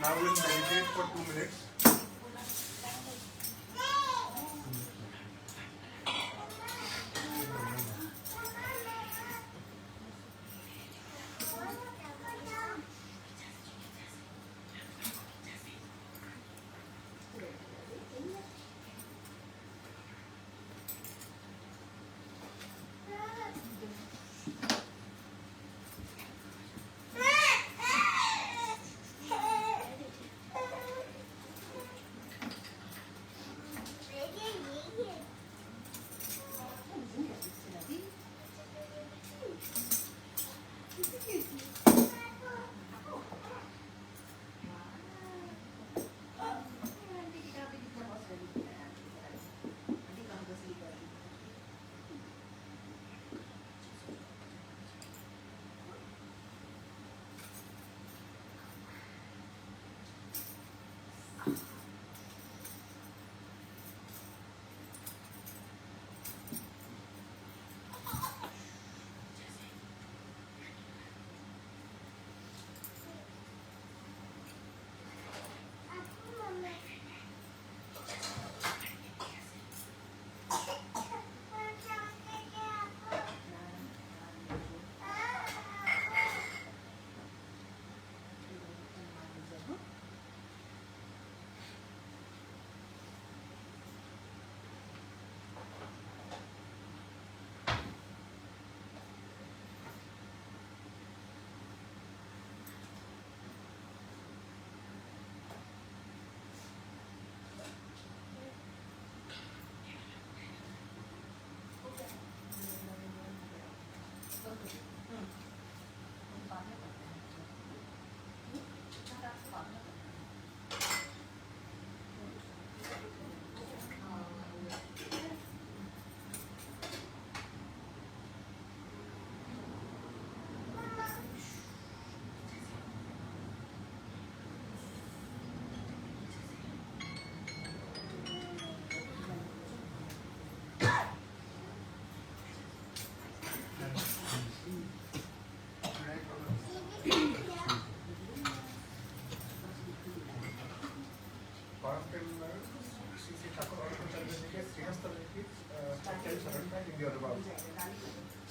Now we'll meditate for 2 minutes.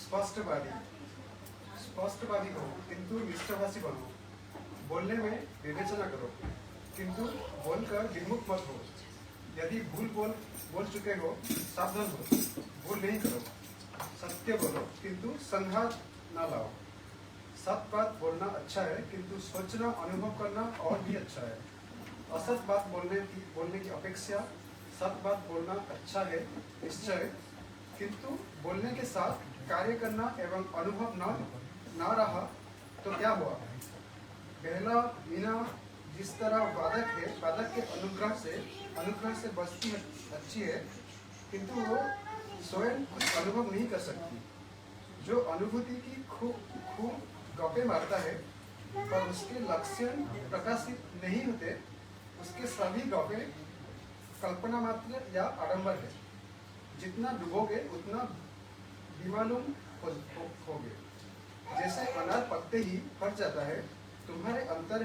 स्पष्टवादी स्पष्टवादी कहो किंतु निष्ठावासी बनो। बोलने में विवेचना करो किंतु बोलकर विमुख मत हो। यदि बोल चुके हो सावधान हो, भूल नहीं करो। सत्य बोलो किंतु संघात ना लाओ। सत्य बात बोलना अच्छा है किंतु सोचना अनुभव करना और भी अच्छा है। असत बात बोलने की अपेक्षा सत्य बात बोलना अच्छा है निश्चय, किंतु बोलने के साथ कार्य करना एवं अनुभव न रहा तो क्या हुआ। पहला मीना जिस तरह वादक है, वादक के अनुग्रह से बजती अच्छी है किंतु वो स्वयं कुछ अनुभव नहीं कर सकती। जो अनुभूति की खूब गप्पे मारता है पर उसके लक्षण प्रकाशित नहीं होते, उसके सभी गप्पे कल्पना मात्र या आडंबर है। जितना डूबोगे उतना बेमालूम होगे। जैसे अनार पकते ही फट जाता है, तुम्हारे अंतर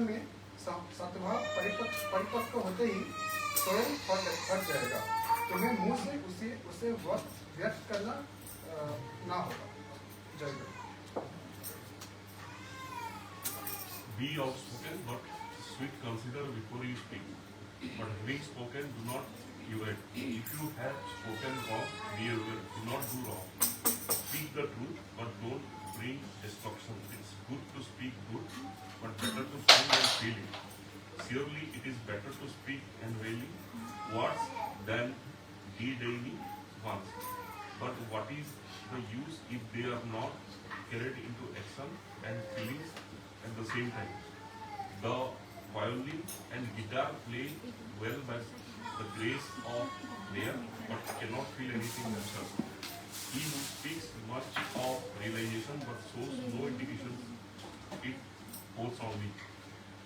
में सद्भाव परिपक्व होते ही स्वयं फट जाएगा। तुम्हें मुंह से उसे व्यक्त करना ना होगा। जय गुरु। Be outspoken, but sweet consider before you speak. But having spoken, do not evade. If you have spoken wrong, be aware. Do not do wrong. Speak the truth, but don't bring destruction. It's good to speak good, but better to think and feel it. Surely it is better to speak and wailing words than de-daining ones. But what is the use if they are not carried into action and feelings at the same time? The violin and guitar play well by the grace of prayer, but cannot feel anything themselves. He who speaks much of realization but shows no indications, it quotes only.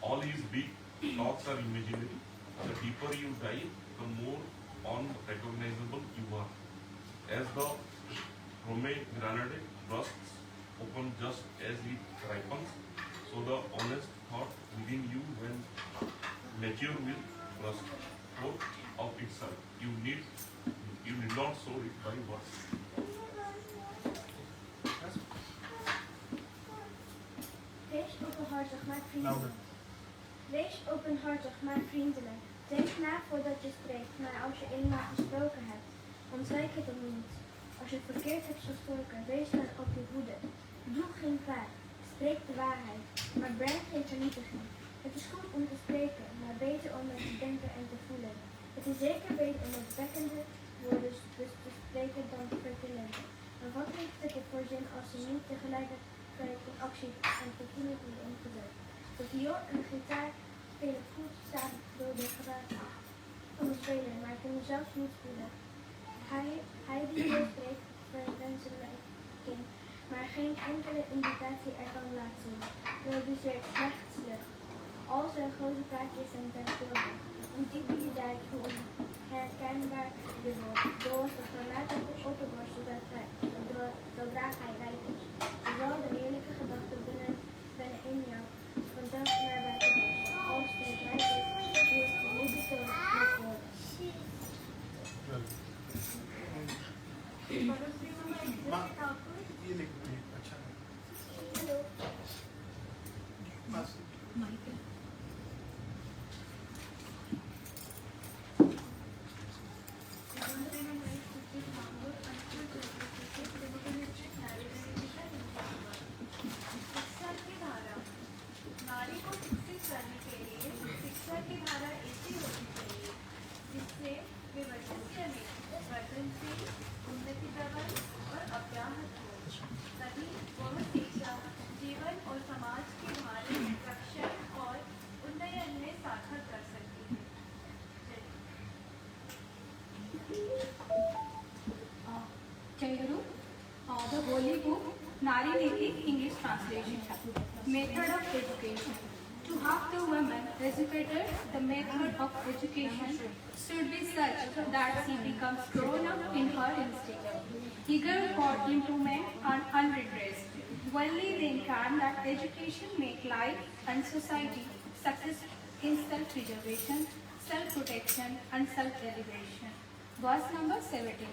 All his big talks are imaginary. The deeper you dive, the more unrecognizable you are. As the pomegranate bursts open just as it ripens, So the honest thought within you when mature will trust forth of itself. You need not show it by words. Yes? Wees openhartig, maar vriendelijk. Wees openhartig, maar vriendelijk. Denk na voordat je spreekt, maar als je eenmaal gesproken hebt, ontwijk het dan niet. Als je verkeerd hebt gesproken, wees dan op je hoede. Doe geen kwaad, spreek de waarheid, maar breng geen vernietiging. Het is goed om te spreken, maar beter om met te denken en te voelen. Het is zeker beter om met wekkende woorden dus te spreken dan vertellende. Maar wat heeft het voor zin als ze niet tegelijkertijd in actie en vervoering worden omgezet? De viool en de gitaar spelen goed samen door de geluid van de speler, maar kunnen zelfs niet spelen. Hij die zo spreekt, verwenselijking, maar geen enkele indicatie ervan laat zien, produceert slechts lucht. Al zijn grote praatjes zijn denkbeeldig, intimidatie voor herkenbaar de woord, door de verlaten openborst zodra hij rijk is. Zowel de heerlijke gedachten binnenin jou vanzelf naar buiten borst, als de rijk is, door de liefde te worden. Ma ये लिखो अच्छा है Hallo. बस शिक्षा की धारा नारी को शिक्षित करने के लिए शिक्षा की धारा ऐसी होनी चाहिए जिससे वे भविष्य में वर्धनशील उन्नति प्रबल और अव्याहत हो तभी वह शिक्षा जीवन और समाज के धार्मिक रक्षण और उन्नयन में सार्थक कर सकती है Changaru, the Holy Book, Nari Niti, English translation. Method of education. To have the woman educated, the method of education should be such that she becomes grown up in her instinct, eager for improvement and unrepressed. Only then can that education make life and society successful in self-preservation, self-protection and self-elevation. Verse number 70.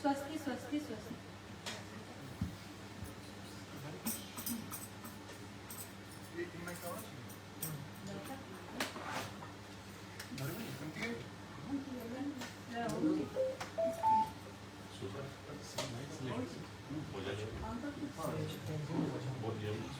Swasti, swasti, swasti. ये मैं क्या So that हो जाएगा बहुत जल्दी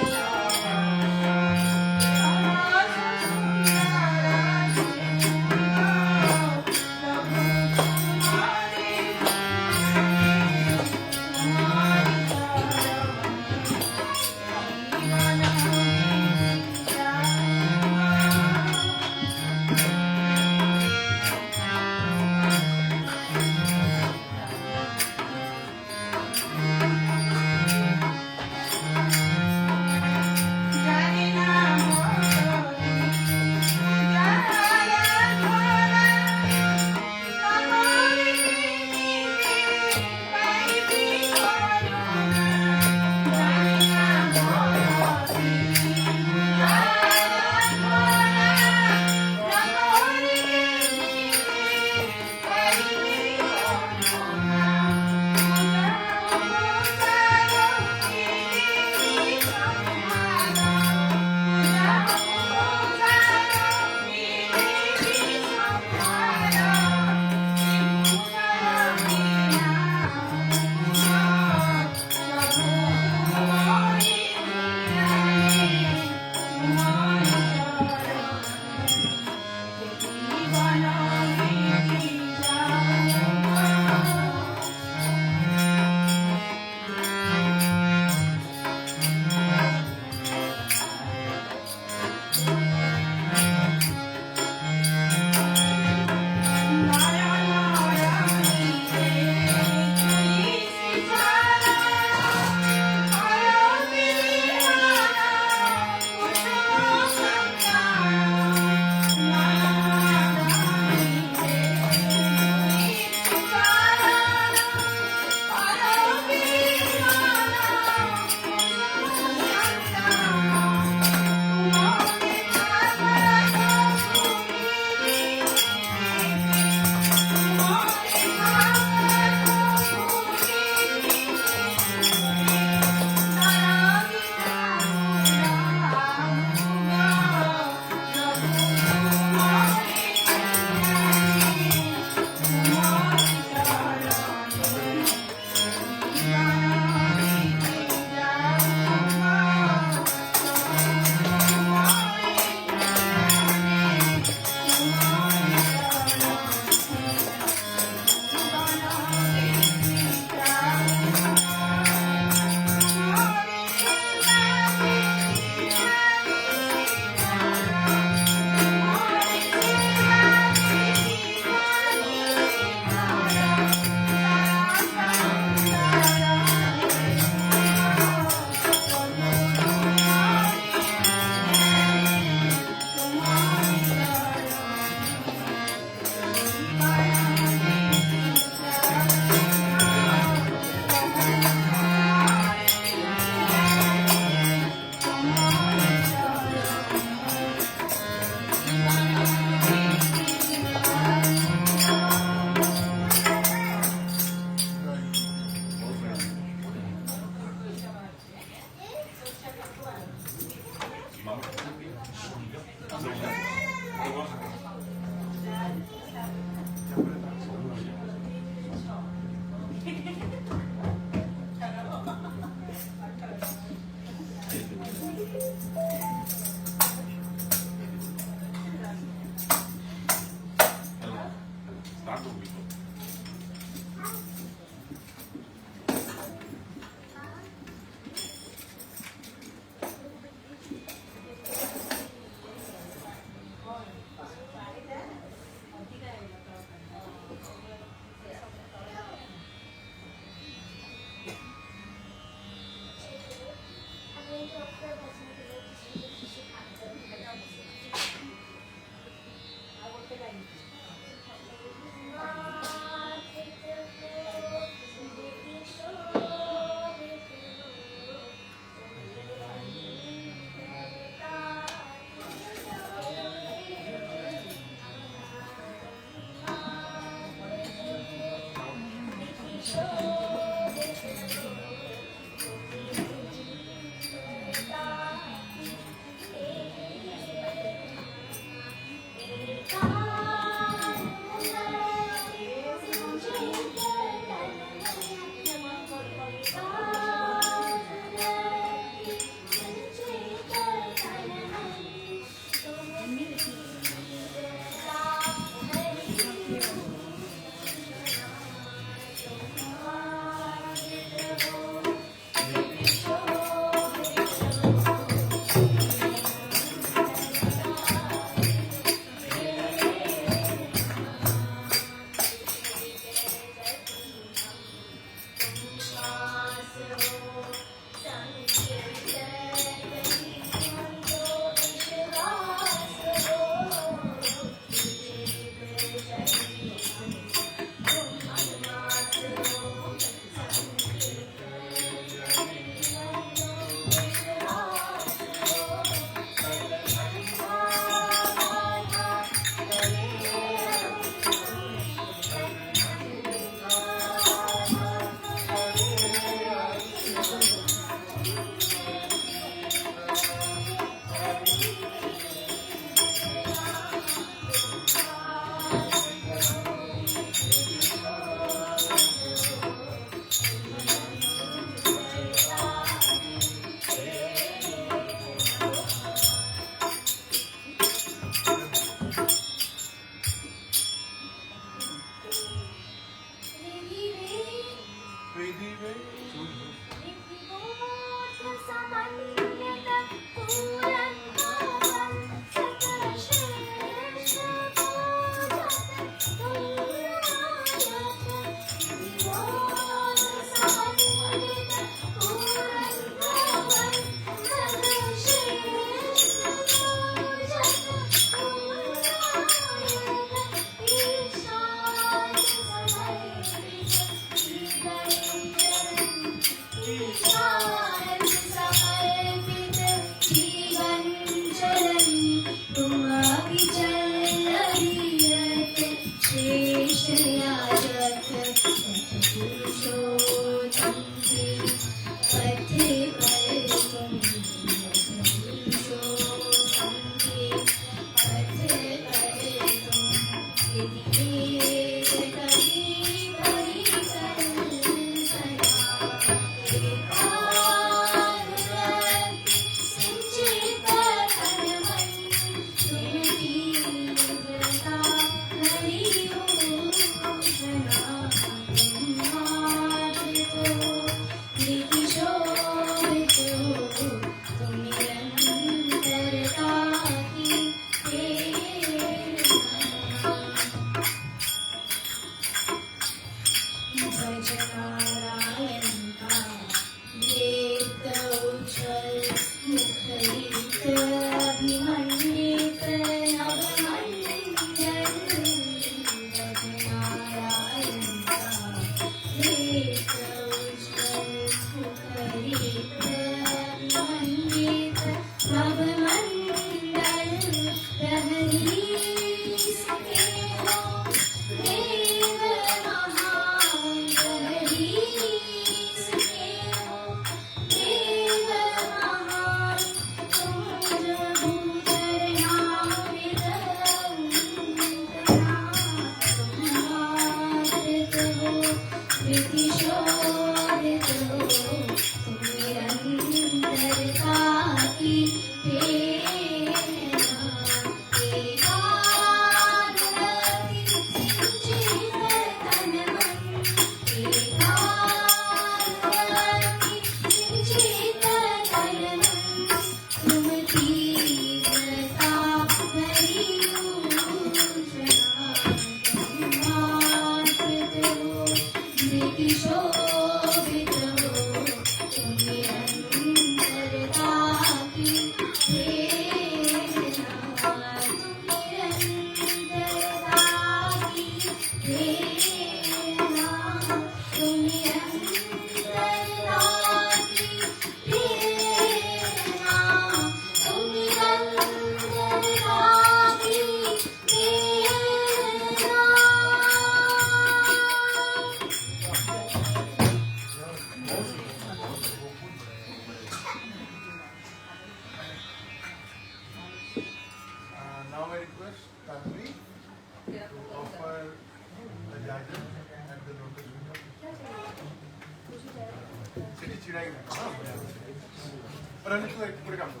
आणि तू एक पुढे काम कर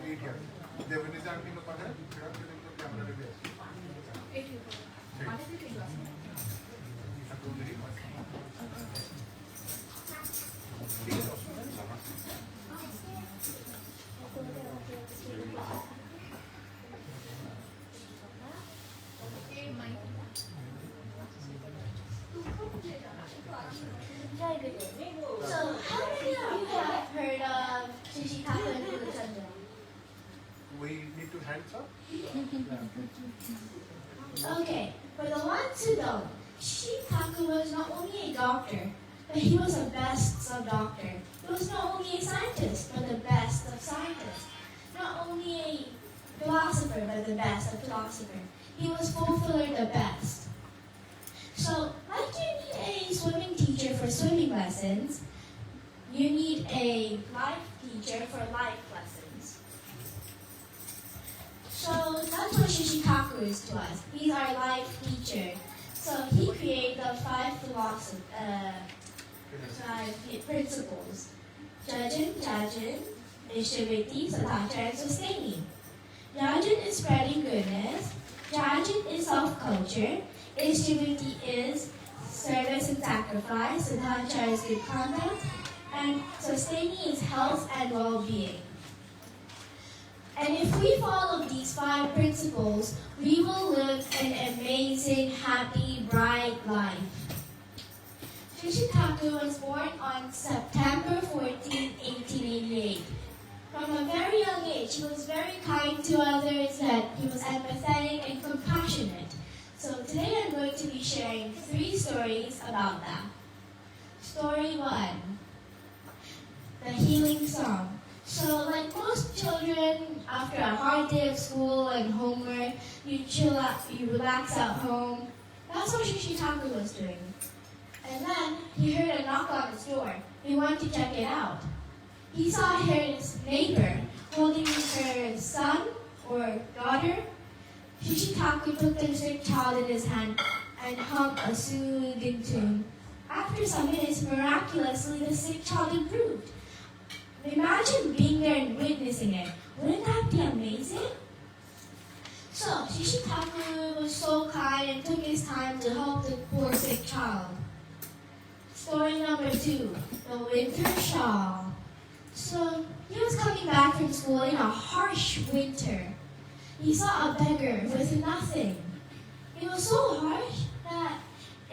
मी इथे आहे देवनीचा आणखी लोक आहे कॅमेरा रेडी आहे Very good. So, how many of you have heard of Shishikaku and Furuchandra? We need to hands up. Okay, for the ones who don't, Shishikaku was not only a doctor, but he was the best of doctors. He was not only a scientist, but the best of scientists. Not only a philosopher, but the best of philosophers. He was fulfilling the best. So, like you need a swimming teacher for swimming lessons, you need a life teacher for life lessons. So that's what Shishikaku is to us. He's our life teacher. So he created the five principles. Jajin, Ishtariti, Sadachara, and Sustaining. Jajin is spreading goodness. Jajin is self-culture. Ishtariti is service and sacrifice. Sadachara is good conduct. And Sustaining is health and well-being. And if we follow these five principles, we will live an amazing, happy, bright life. Shishikaku was born on September 14, 1888. From a very young age, he was very kind to others, and he was empathetic and compassionate. So today I'm going to be sharing 3 stories about that. Story 1, the healing song. So like most children, after a hard day of school and homework, you chill out, you relax at home. That's what Shishikaku was doing. And then he heard a knock on his door. He wanted to check it out. He saw his neighbor holding her son or daughter. Shishikaku took the sick child in his hand and hummed a soothing tune. After some minutes, miraculously, the sick child improved. Imagine being there and witnessing it. Wouldn't that be amazing? So, Shishikaku was so kind and took his time to help the poor sick child. Story number 2, the winter shawl. So, he was coming back from school in a harsh winter. He saw a beggar with nothing. It was so harsh that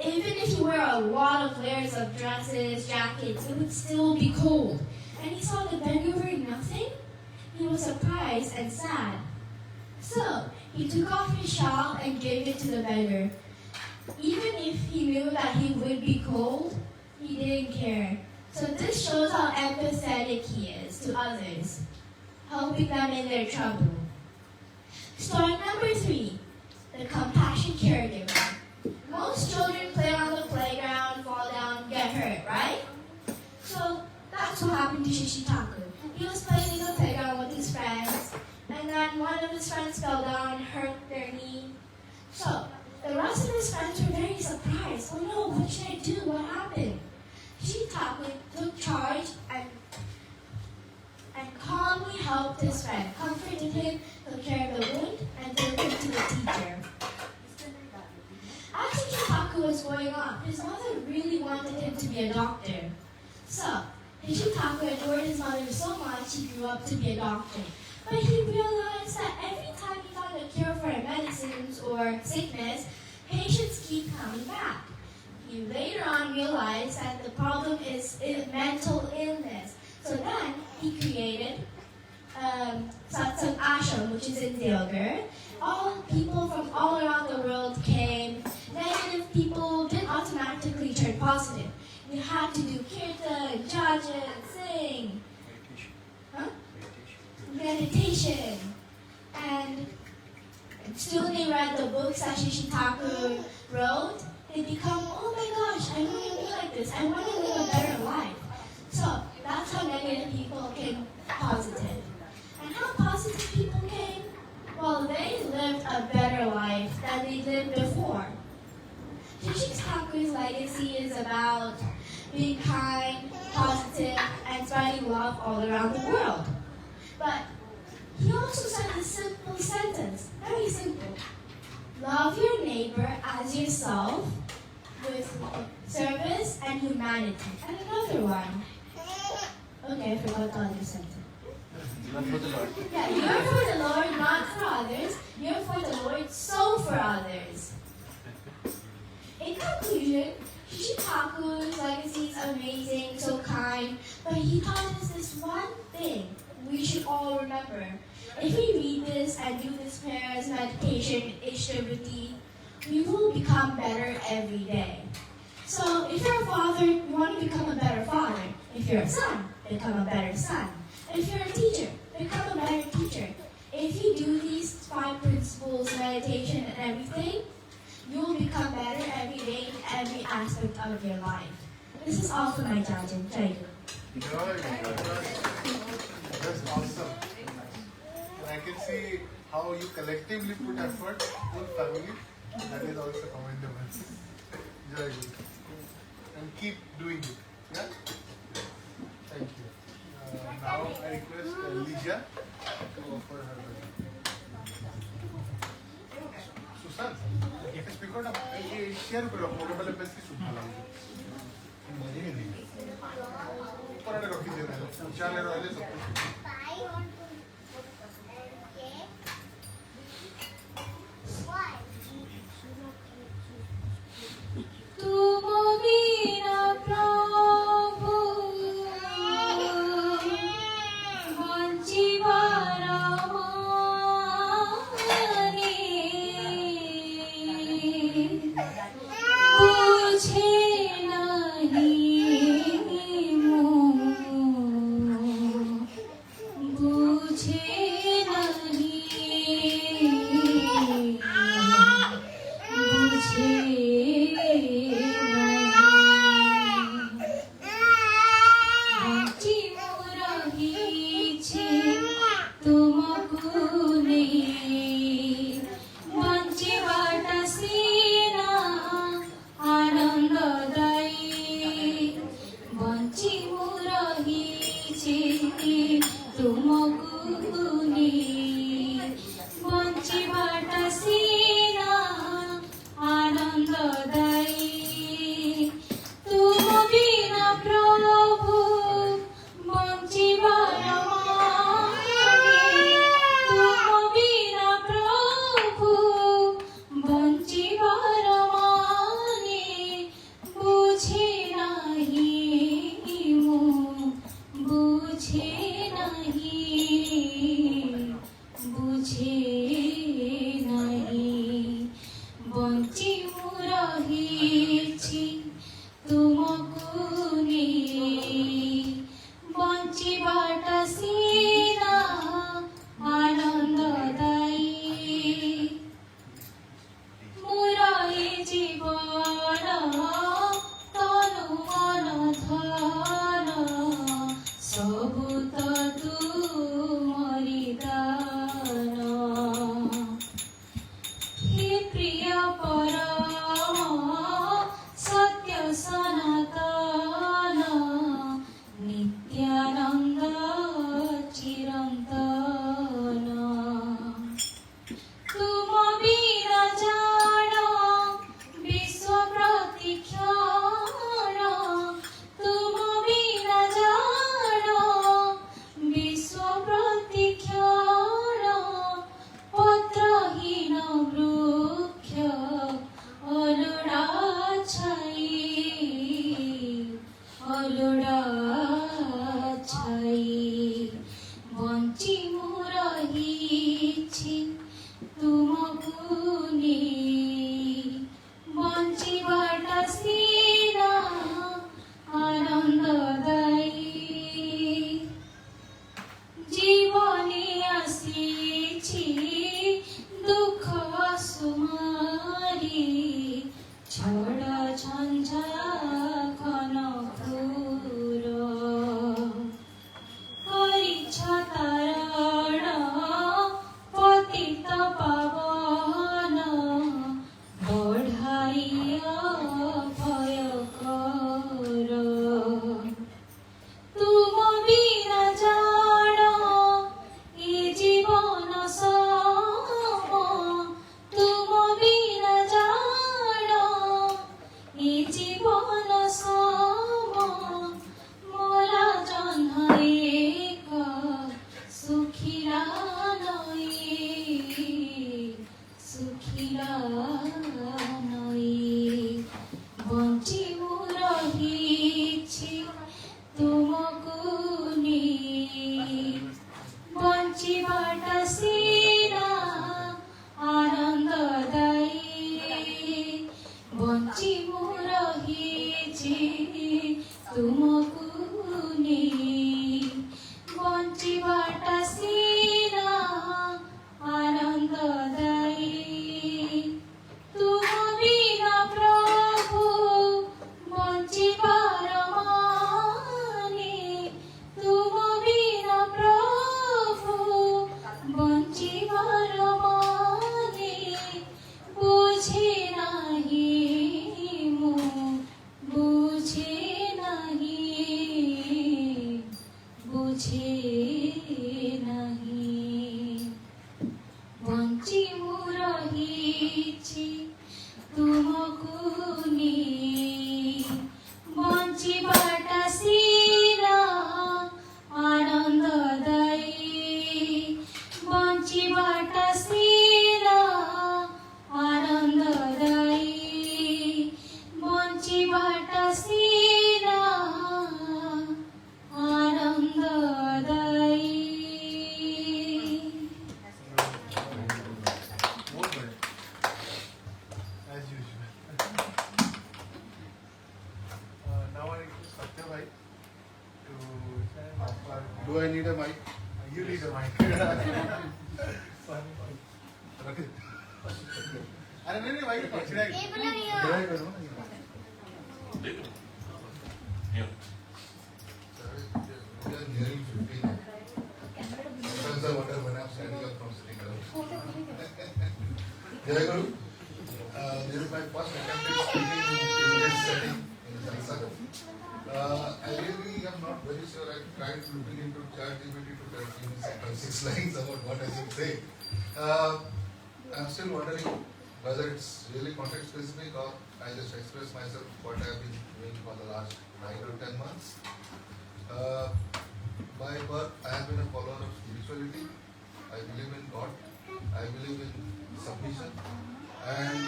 even if you wear a lot of layers of dresses, jackets, it would still be cold. And he saw the beggar wearing nothing. He was surprised and sad. So he took off his shawl and gave it to the beggar. Even if he knew that he would be cold, he didn't care. So this shows how empathetic he is to others, helping them in their trouble. Story number 3, the compassion caregiver. Most children play on the playground, fall down, get hurt, right? So that's what happened to Shishikaku. He was playing in the playground with his friends, and then one of his friends fell down and hurt their knee. So the rest of his friends were very surprised. Oh no, what should I do? What happened? Shishikaku took charge and calmly helped his friend, comforted him, took care of the wound, and took him to the teacher. As Shishikaku was growing up, his mother really wanted him to be a doctor. So Shishikaku adored his mother so much he grew up to be a doctor. But he realized that every time he found a cure for medicines or sickness, patients keep coming back. He later on realized that the problem is mental illness. So then he created Satsang Ashram, which is in Dilgar. All people from all around the world came. Negative people didn't automatically turn positive. You had to do kirtan, jajan, sing. Meditation. And soon they read the books that Shishikaku wrote. They become, oh my gosh, I want to be like this. I want to live a better life. So that's how negative people came positive. And how positive people came? Well, they lived a better life than they lived before. Shishikaku's legacy is about being kind, positive, and spreading love all around the world. But he also said this simple sentence, very simple. Love your neighbor as yourself with service and humanity. And another one. Okay, I forgot the other sentence. Yeah, you're for the Lord, not for others. You're for the Lord, so for others. In conclusion, Shishikaku's legacy is amazing, so kind, but he taught us this one thing we should all remember. If we read this and do this prayer as meditation, Ishtabhriti, we will become better every day. So if you're a father, you want to become a better father. If you're a son, become a better son. If you're a teacher, become a better teacher. If you do these 5 principles, meditation and everything, you will become better every day in every aspect of your life. This is all for my judging. Thank you. That's awesome. And I can see how you collectively put effort, whole family. That is also commendable. Very good. And keep doing it. Yeah? Thank you. Now I request Lija to offer her wedding. Susan, speak out. Share karo. Mobile पे इसकी सुनना लगे. ऊपर आने रखी देना. चाले रोले सब कुछ. need a mic. You need a mic. अरे नहीं भाई देख लो Yeah. We are nearing 15 now. Sometimes I wonder when I'm standing up from sitting down. Jai Guru, this is my first attempt at speaking in this setting in Jalsa. I really am not very sure. I tried looking into ChatGPT to tell me 6 lines about what I should say. I'm still wondering whether it's really context specific or I just express myself what I have been doing for the last 9 or 10 months. By birth, I have been a follower of spirituality. I believe in God. I believe in submission. And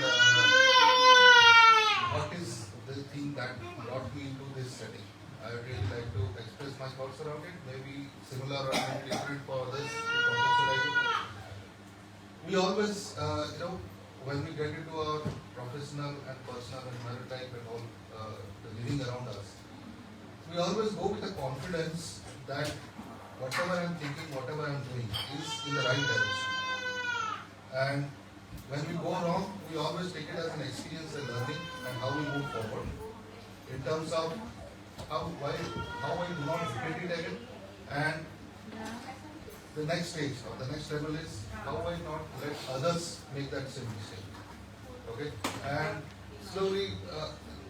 what is the thing that brought me into this setting? I would really like to express my thoughts around it. Maybe similar or maybe different for others. We always, when we get into our professional and personal and married life and all the living around us, we always go with the confidence that whatever I am thinking, whatever I am doing is in the right direction. And when we go wrong, we always take it as an experience and learning and how we move forward. In terms of how I do not repeat it again. And the next stage or the next level is how I not let others make that same mistake. Okay? And slowly,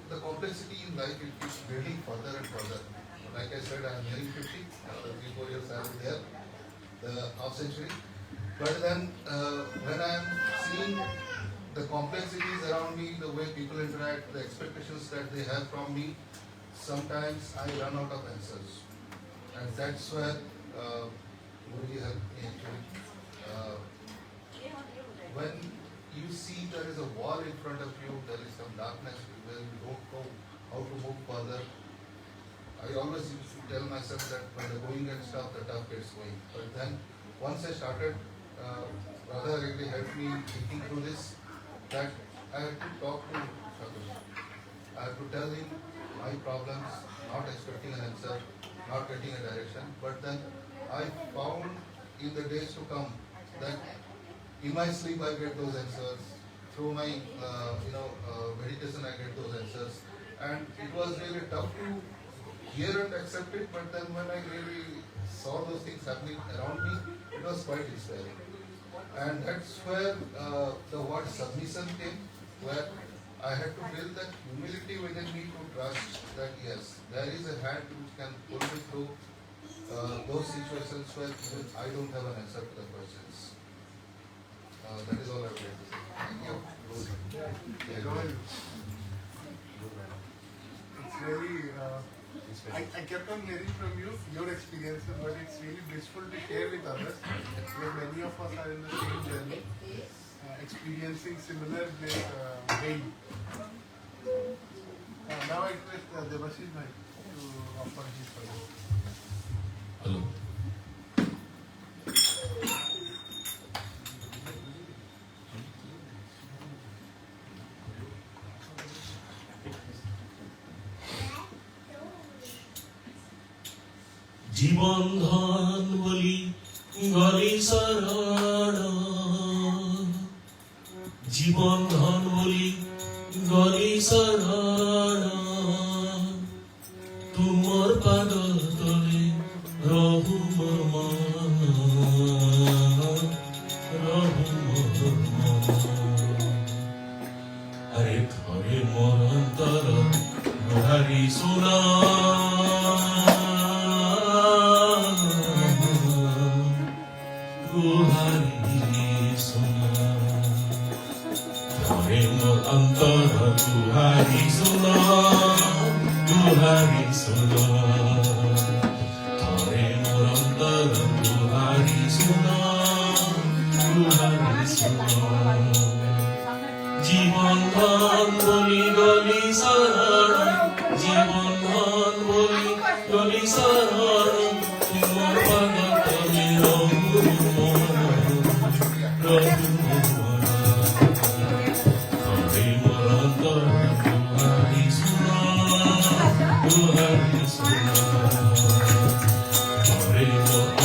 the complexity in life, it keeps building further and further. Like I said, I am nearing 50, another 3-4 years I will be there, the half century. But then, when I am seeing the complexities around me, the way people interact, the expectations that they have from me, sometimes I run out of answers. And that's where Guru helped me actually. When you see there is a wall in front of you, there is some darkness where you don't know how to move further. I always used to tell myself that when the going gets tough, the tough gets going. But then, once I started, Radha really helped me thinking through this, that I had to talk to Sadhu. I had to tell him my problems, not expecting an answer, not getting a direction. But then I found in the days to come that in my sleep I get those answers. Through my meditation I get those answers. And it was really tough to hear and accept it, but then when I really saw those things happening around me, it was quite inspiring. And that's where the word submission came, where I had to build that humility within me to trust that yes, there is a hand which can pull me through those situations where even I don't have an answer to the questions. That is all I would like to say. Thank you. It's really, I kept on hearing from you your experiences, but it's really blissful to share with others, because many of us are in the same journey, experiencing similar pain. Now I request Debashish Bhai to offer his prayer. Hello. জীবন ধন বলি গলি শরণ, জীবন ধন বলি গলি শরণ, তুমর পাদ তলে রহু মোর মন, রহু মোর মন। আরে ধরে মোর অন্তর গুহারি শোনা, अंतर तुहारी सुना, तुहारी सुना, थारे मोर अंतर तुहारी सुना, तुहारी सुना। जीवन धन बोली गली शरण, जीवन धन बोली गली शरण, तुमर पद तले रहु मोर, रहु Hare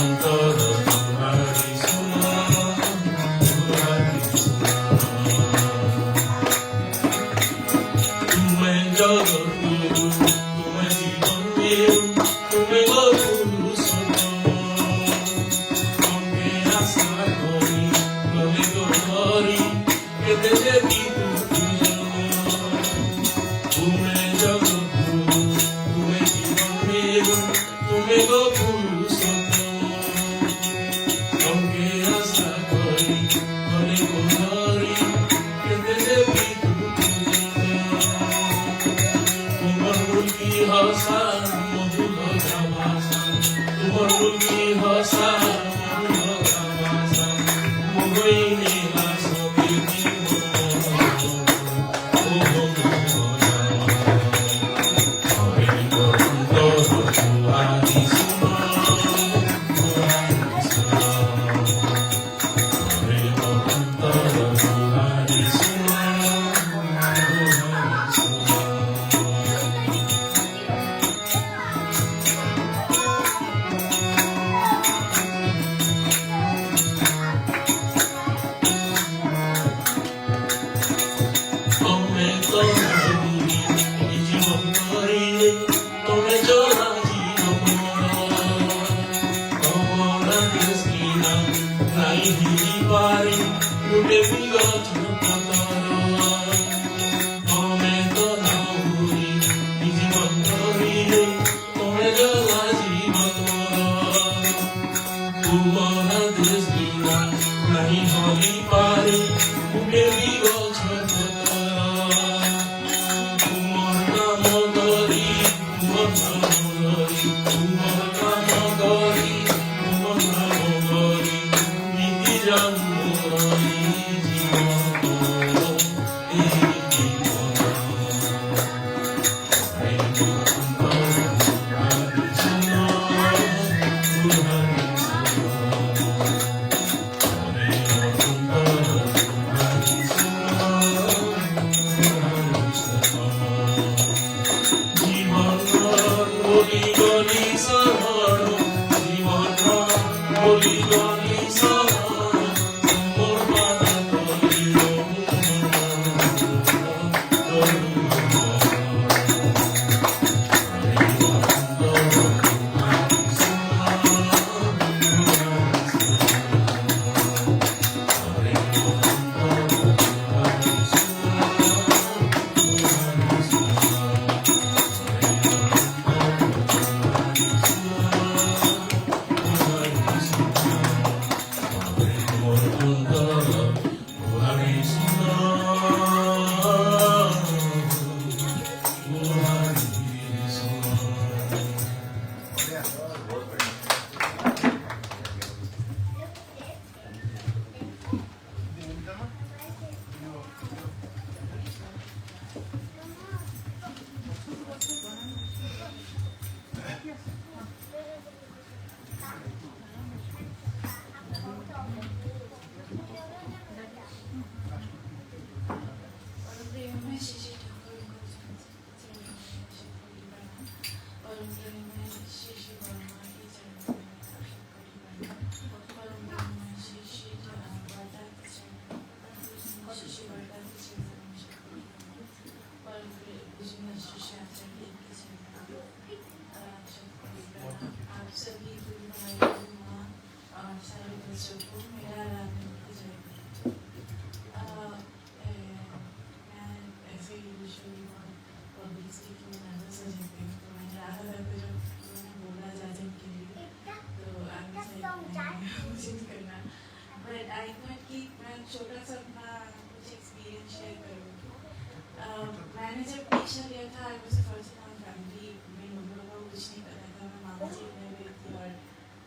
मैंने जब परीक्षा दिया था I was first time family में हम लोगों को कुछ नहीं पता था मैं मामा जी रह रही थी और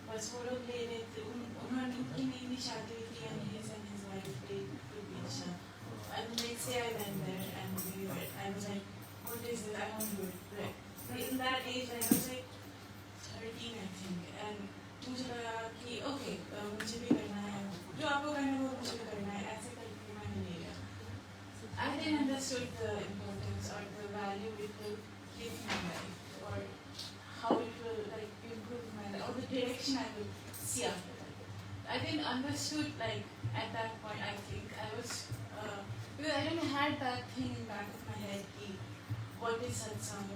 बस वो लोग ले रहे थे उन्होंने उनकी नई नई शादी हुई थी and his wife did परीक्षा and the next day I went there and I was like what is this I want to do it right in that age I was like 13 I think and मुझे लगा कि okay मुझे भी करना है जो आपको करना है वो मुझे भी करना है ऐसे करके मैंने ले लिया I didn't understood the importance or the value it will give my life or how it will like improve my life or the direction I will see after that. I didn't understood like at that point I think I was because I didn't had that thing in back of my head कि what is satsang,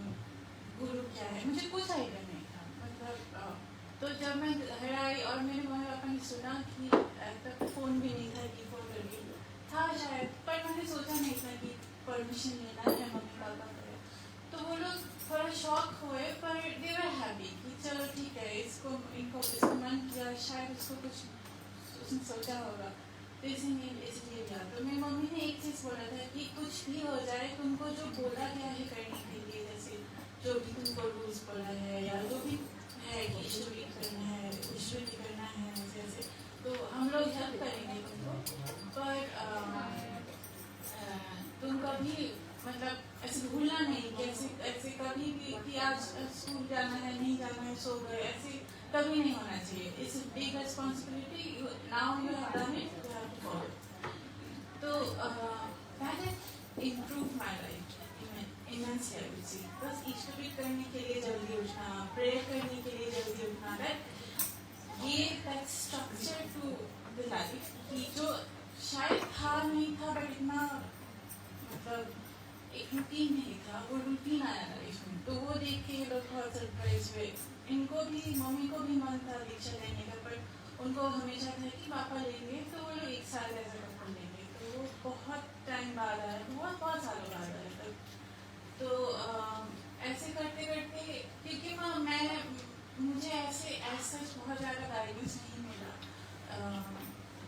guru क्या है मुझे कुछ idea नहीं था मतलब तो जब मैं घर आई और मेरे मम्मी पापा ने सुना कि तब फोन भी नहीं था कि फोन करके था शायद पर मैंने सोचा नहीं था कि परमिशन लेना है मम्मी पापा को तो वो लोग थोड़ा शॉक हुए पर दे वर हैप्पी कि चलो ठीक है इसको मन किया शायद उसको कुछ उसने सोचा होगा तो इसलिए किया तो मेरी मम्मी ने एक चीज़ बोला था कि कुछ भी हो जाए तुमको जो बोला गया है करने के लिए जैसे जो भी तुमको रूल्स बोला है या जो भी है कि इष्टविक करना है, इष्टविक करना है जैसे, तो हम लोग हेल्प करेंगे तुमको, पर तुम कभी मतलब ऐसे भूलना नहीं कि ऐसे कभी भी कि आज स्कूल जाना है, नहीं जाना है, सो गए, ऐसे कभी नहीं होना चाहिए. It's a big responsibility. Now you have done it, you have to follow. तो that has improved my life immensely, I would say. बस इष्टविक करने के लिए जल्दी उठना, प्रेयर करने के लिए जल्दी उठना, ये that structure to the life कि जो शायद था नहीं था, बट इतना मतलब एक रूटीन नहीं था, वो रूटीन आया लाइफ में. तो वो देख के ये लोग बहुत सरप्राइज हुए. इनको भी, मम्मी को भी मन था दीक्षा लेने का, पर उनको हमेशा था कि पापा लेंगे तो वो लोग 1 साल ऐसा कर लेंगे. तो वो बहुत टाइम बाद आया, बहुत सालों बाद आया तक. तो ऐसे करते करते, क्योंकि मुझे ऐसे बहुत ज़्यादा गाइडेंस नहीं मिला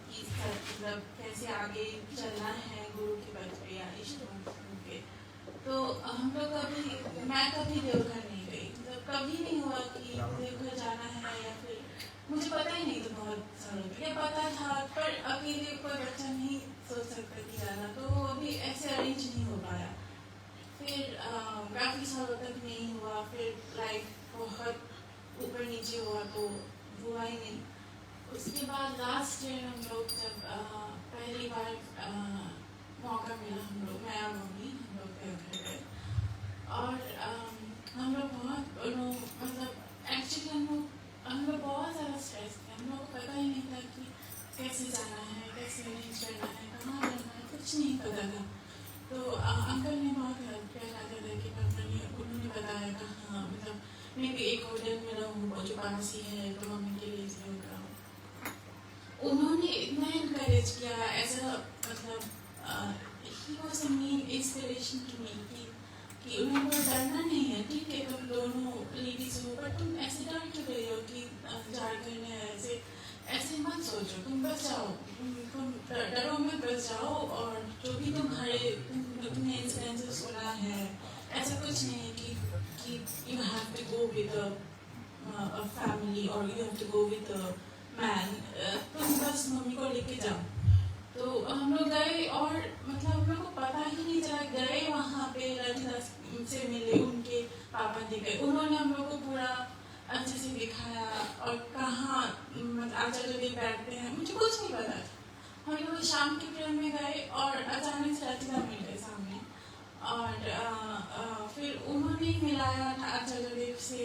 कि मतलब कैसे आगे चलना है गुरु के पद पे या इष्ट के. तो हम लोग मैं कभी देवघर नहीं गई, मतलब कभी नहीं हुआ कि देवघर जाना है, या फिर मुझे पता ही नहीं था बहुत सालों तक, या पता था पर अकेले कोई बच्चा नहीं सोच सकता कि जाना, तो वो अभी ऐसे अरेंज नहीं हो पाया. फिर काफ़ी सालों तक नहीं हुआ, फिर लाइफ बहुत ऊपर नीचे हुआ तो हुआ ही नहीं. उसके बाद लास्ट ईयर हम लोग जब पहली बार मौका मिला, हम लोग, मैं और मम्मी, हम लोग देवघर गए. और हम लोग बहुत मतलब एक्चुअली हम लोग बहुत ज़्यादा स्ट्रेस थे. हम लोग को पता ही नहीं था कि कैसे जाना है, कैसे अरेंज करना है, कहाँ जाना है, कुछ नहीं पता था. तो अंकल ने बहुत हेल्प किया जाते थे कि उन्होंने बताया कहाँ, मतलब मैं भी एक होटल में रहूँ जो पास ही है, तो मम्मी के लिए इसलिए उनका उन्होंने इतना इनकरेज किया. ऐसा मतलब ही was a main inspiration to me कि उन्होंने डरना नहीं है, ठीक है तुम दोनों लेडीज हो, पर तुम ऐसे डर क्यों रही हो कि झारखंड है, ऐसे मत सोचो, तुम बस जाओ, तुम डरो मत, बस जाओ. और जो भी तुमने इंसिडेंसेस सुना है, ऐसा कुछ नहीं है कि you have to go with a family or you have to go with a man. तुम बस मम्मी को लेके जाओ. तो हम लोग गए और मतलब हम लोग को पता ही नहीं चला, गए वहाँ पे रविदास से मिले, उनके पापा दिखे, उन्होंने हम लोग को पूरा अच्छे से दिखाया और कहाँ मतलब आचार्य देव बैठते हैं, मुझे कुछ नहीं पता था. हम लोग शाम के प्रेयर में गए और अचानक से रविदास मिल गए सामने, और फिर उन्होंने मिलाया आचार्य देव से.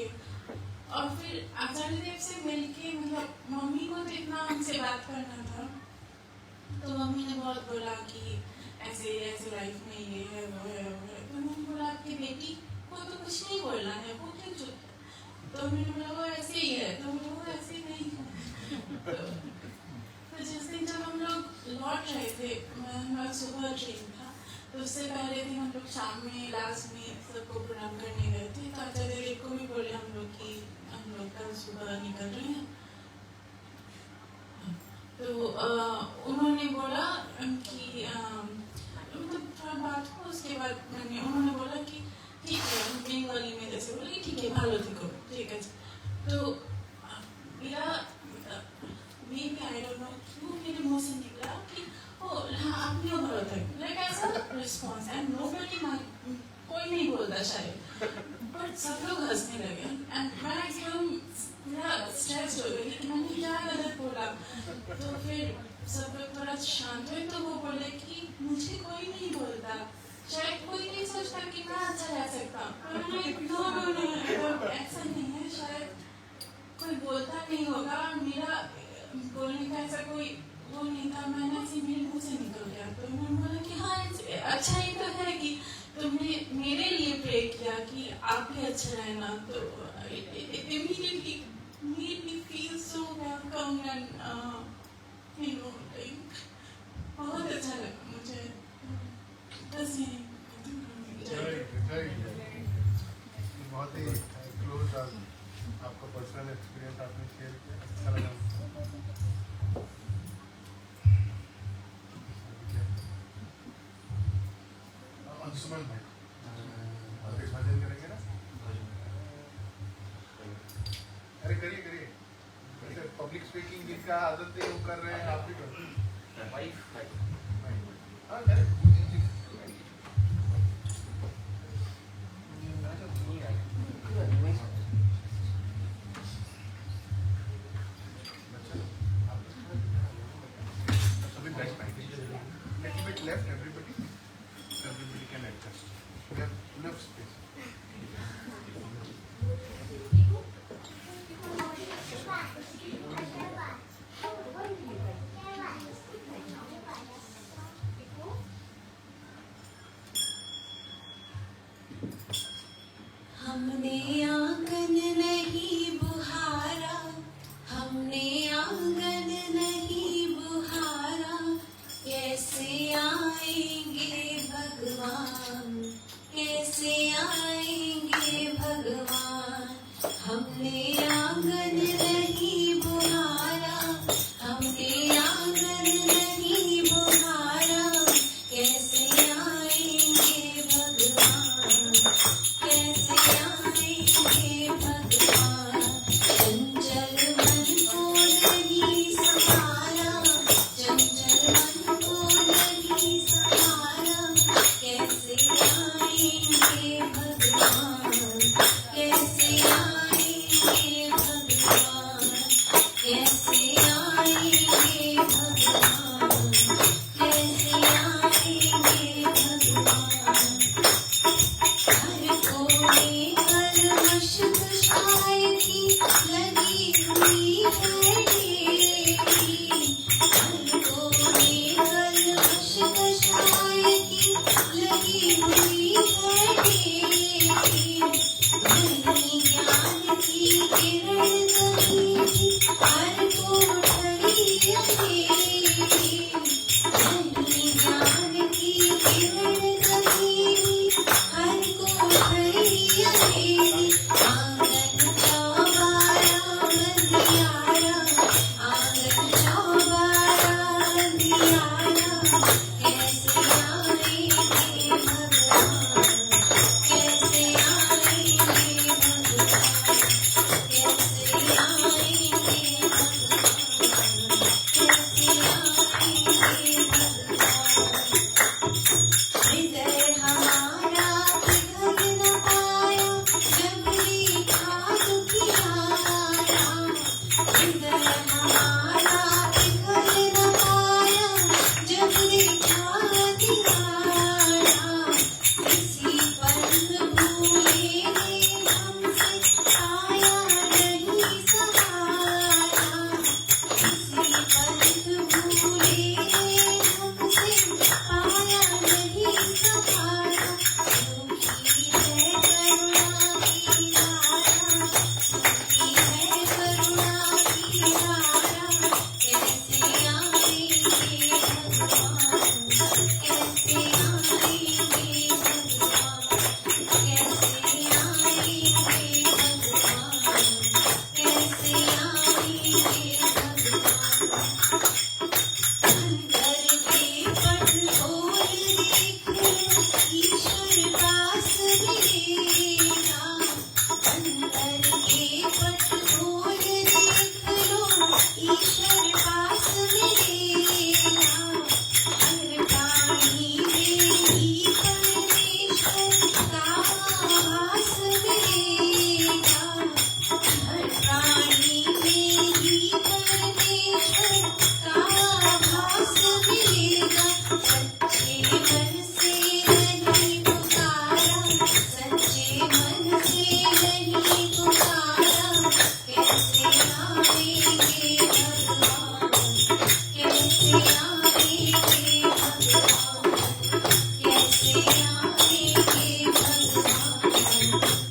और फिर आचार्य देव से मिलके मतलब मम्मी को तो इतना हमसे बात करना था, तो मम्मी ने बहुत बोला कि ऐसे ऐसे लाइफ में ये है वो है वो है. तो मैंने बोला कि बेटी को तो कुछ नहीं बोलना है, वो क्यों चुप है. तो मैंने बोला वो ऐसे ही है, तो वो ऐसे नहीं है. तो जिस दिन जब हम लोग लौट रहे थे, हमारा सुबह ट्रेन था, तो उससे पहले दिन हम लोग शाम में लास्ट में सबको प्रणाम करने गए थे. तो आचार्य देव को भी बोले हम लोग कि हम लोग कल सुबह निकल रहे हैं. तो उन्होंने बोला कि मतलब थोड़ा बात हो, उसके बाद उन्होंने बोला कि ठीक है, बंगाली में जैसे बोला कि ठीक है भालो देखो, ठीक है. तो मेरा may be I don't know क्यों मेरे मुँह से निकला कि हाँ आपने भालो था, लाइक ऐसा रिस्पॉन्स. एंड नोबडी, कोई नहीं बोलता शायद, बट सब लोग हंसने लगे. एंड मैं एकदम पूरा स्ट्रेस हो गई कि मैंने क्या गलत बोला. तो फिर सब लोग थोड़ा शांत हुए, तो वो बोले कि मुझे कोई नहीं बोलता, शायद कोई नहीं सोचता कि मैं अच्छा रह सकता. नो ऐसा नहीं है, शायद कोई बोलता नहीं होगा. मेरा बोलने का ऐसा कोई वो नहीं था, मैंने ऐसे मेरे मुँह से निकल गया. तो मैंने बोला कि हाँ अच्छा ही तो है कि तुमने मेरे लिए प्रे किया कि आप भी अच्छा रहना. तो it immediately made me feel so welcome and like बहुत अच्छा लगा मुझे. बस ये बहुत ही क्लोज आपका पर्सनल एक्सपीरियंस आपने शेयर किया, अच्छा लगा. अंशुमन भाई भजन करेंगे ना? अरे स्पीकिंग जिनका आदत है वो कर रहे हैं, आप भी कर रहे हैं। हाँ, little bit left, everybody. Everybody can adjust. We have enough space. हमने आंगन नहीं बुहारा, हमने आंगन नहीं बुहारा, कैसे आएंगे भगवान, कैसे आएंगे भगवान। हमने आंगन नहीं बुहारा, हमने आंगन नहीं बुहारा, कैसे आएंगे भगवान, कैसे आएंगे भगवान। चंचल मन को नहीं संभाला, चंचल मन को नहीं संभाला, कैसे आएंगे भगवान, कैसे आएंगे भगवान, कैसे आएंगे भगवान, कैसे आएंगे भगवान। हर कोने कलमश कषाय की लगी हुई है ढेरी, हर कोने कलमश कषाय की लगी हुई है ढेरी। नहीं ज्ञान की किरण कहीं हर कोठरी अंधेरी, नहीं ज्ञान की किरण कहीं हर कोठरी अंधेरी। आंगन चौबारा अंधियारा, आंगन चौबारा अंधियारा, कैसे आएंगे भगवान, कैसे आएंगे भगवान, कैसे आएंगे भगवान, कैसे आएंगे भगवान। हृदय हमारा पिघल न पाया जब देखा दुखियारा, हृदय हमारा पिघल न पाया जब देखा दुखियारा। किसी पंथ भूले ने हमसे पाया नहीं सहारा, किसी पंथ भूले ने हमसे पाया नहीं सहारा। सूखी है करुणा की धारा, सूखी है करुणा की धारा, कैसे आएंगे भगवान, कैसे आएंगे भगवान, कैसे आएंगे भगवान, कैसे आएंगे भगवान। अंतर के पट खोल देख लो, ईश्वर पास मिलेगा। अंतर के पट खोल देख लो, ईश्वर पास मिलेगा। हर प्राणी में ही परमेश्वर का आभास मिलेगा, हर प्राणी में ही परमेश्वर का आभास मिलेगा। सच्चे मन से नहीं पुकारा, सच्चे मन से नहीं पुकारा, कैसे आएंगे भगवान, कैसे आएंगे भगवान, कैसे आएंगे भगवान,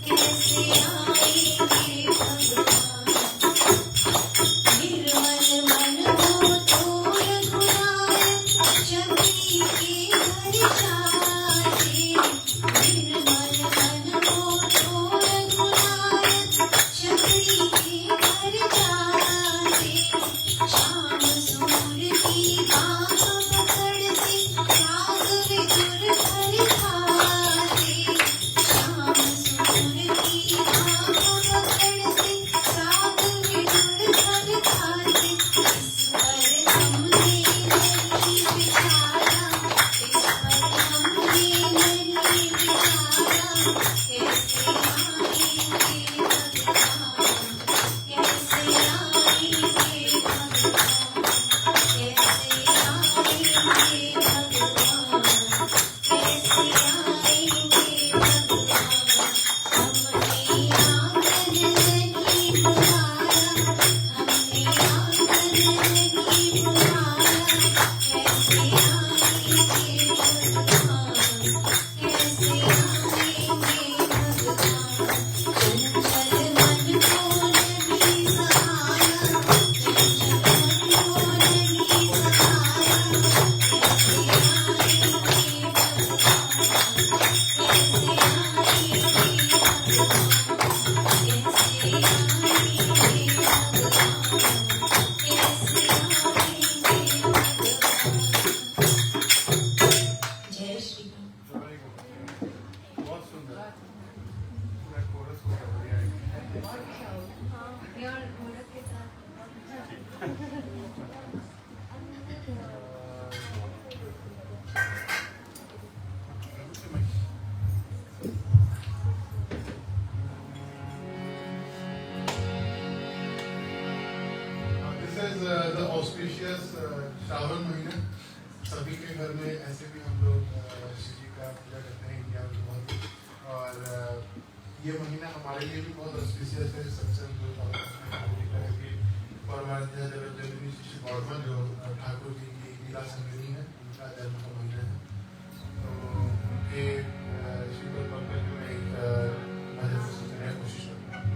कैसे आएंगे भगवान। निर्मल मन हो तो रघुनायक शबरी के घर जाए, निर्मल मन हो तो रघुनायक शबरी के घर जाए। शाम सूर की बाह पकड़ते राघव गुर हर खाते, शाम सूर की बाह पकड़ते राघव गुर हर खाते। the auspicious श्रावण महीना सभी के घर में ऐसे भी हम लोग शिव जी का पूजा करते हैं इंडिया में बहुत। और ये महीना हमारे लिए भी बहुत ऑस्पिशियस है। सत्संग जो परमाराध्य जगत श्री गौरव जो ठाकुर जी की लीला संगिनी है, उनका जन्म का महीना है। तो उनके शिव पर में एक भजन सुनने की कोशिश करता हूँ।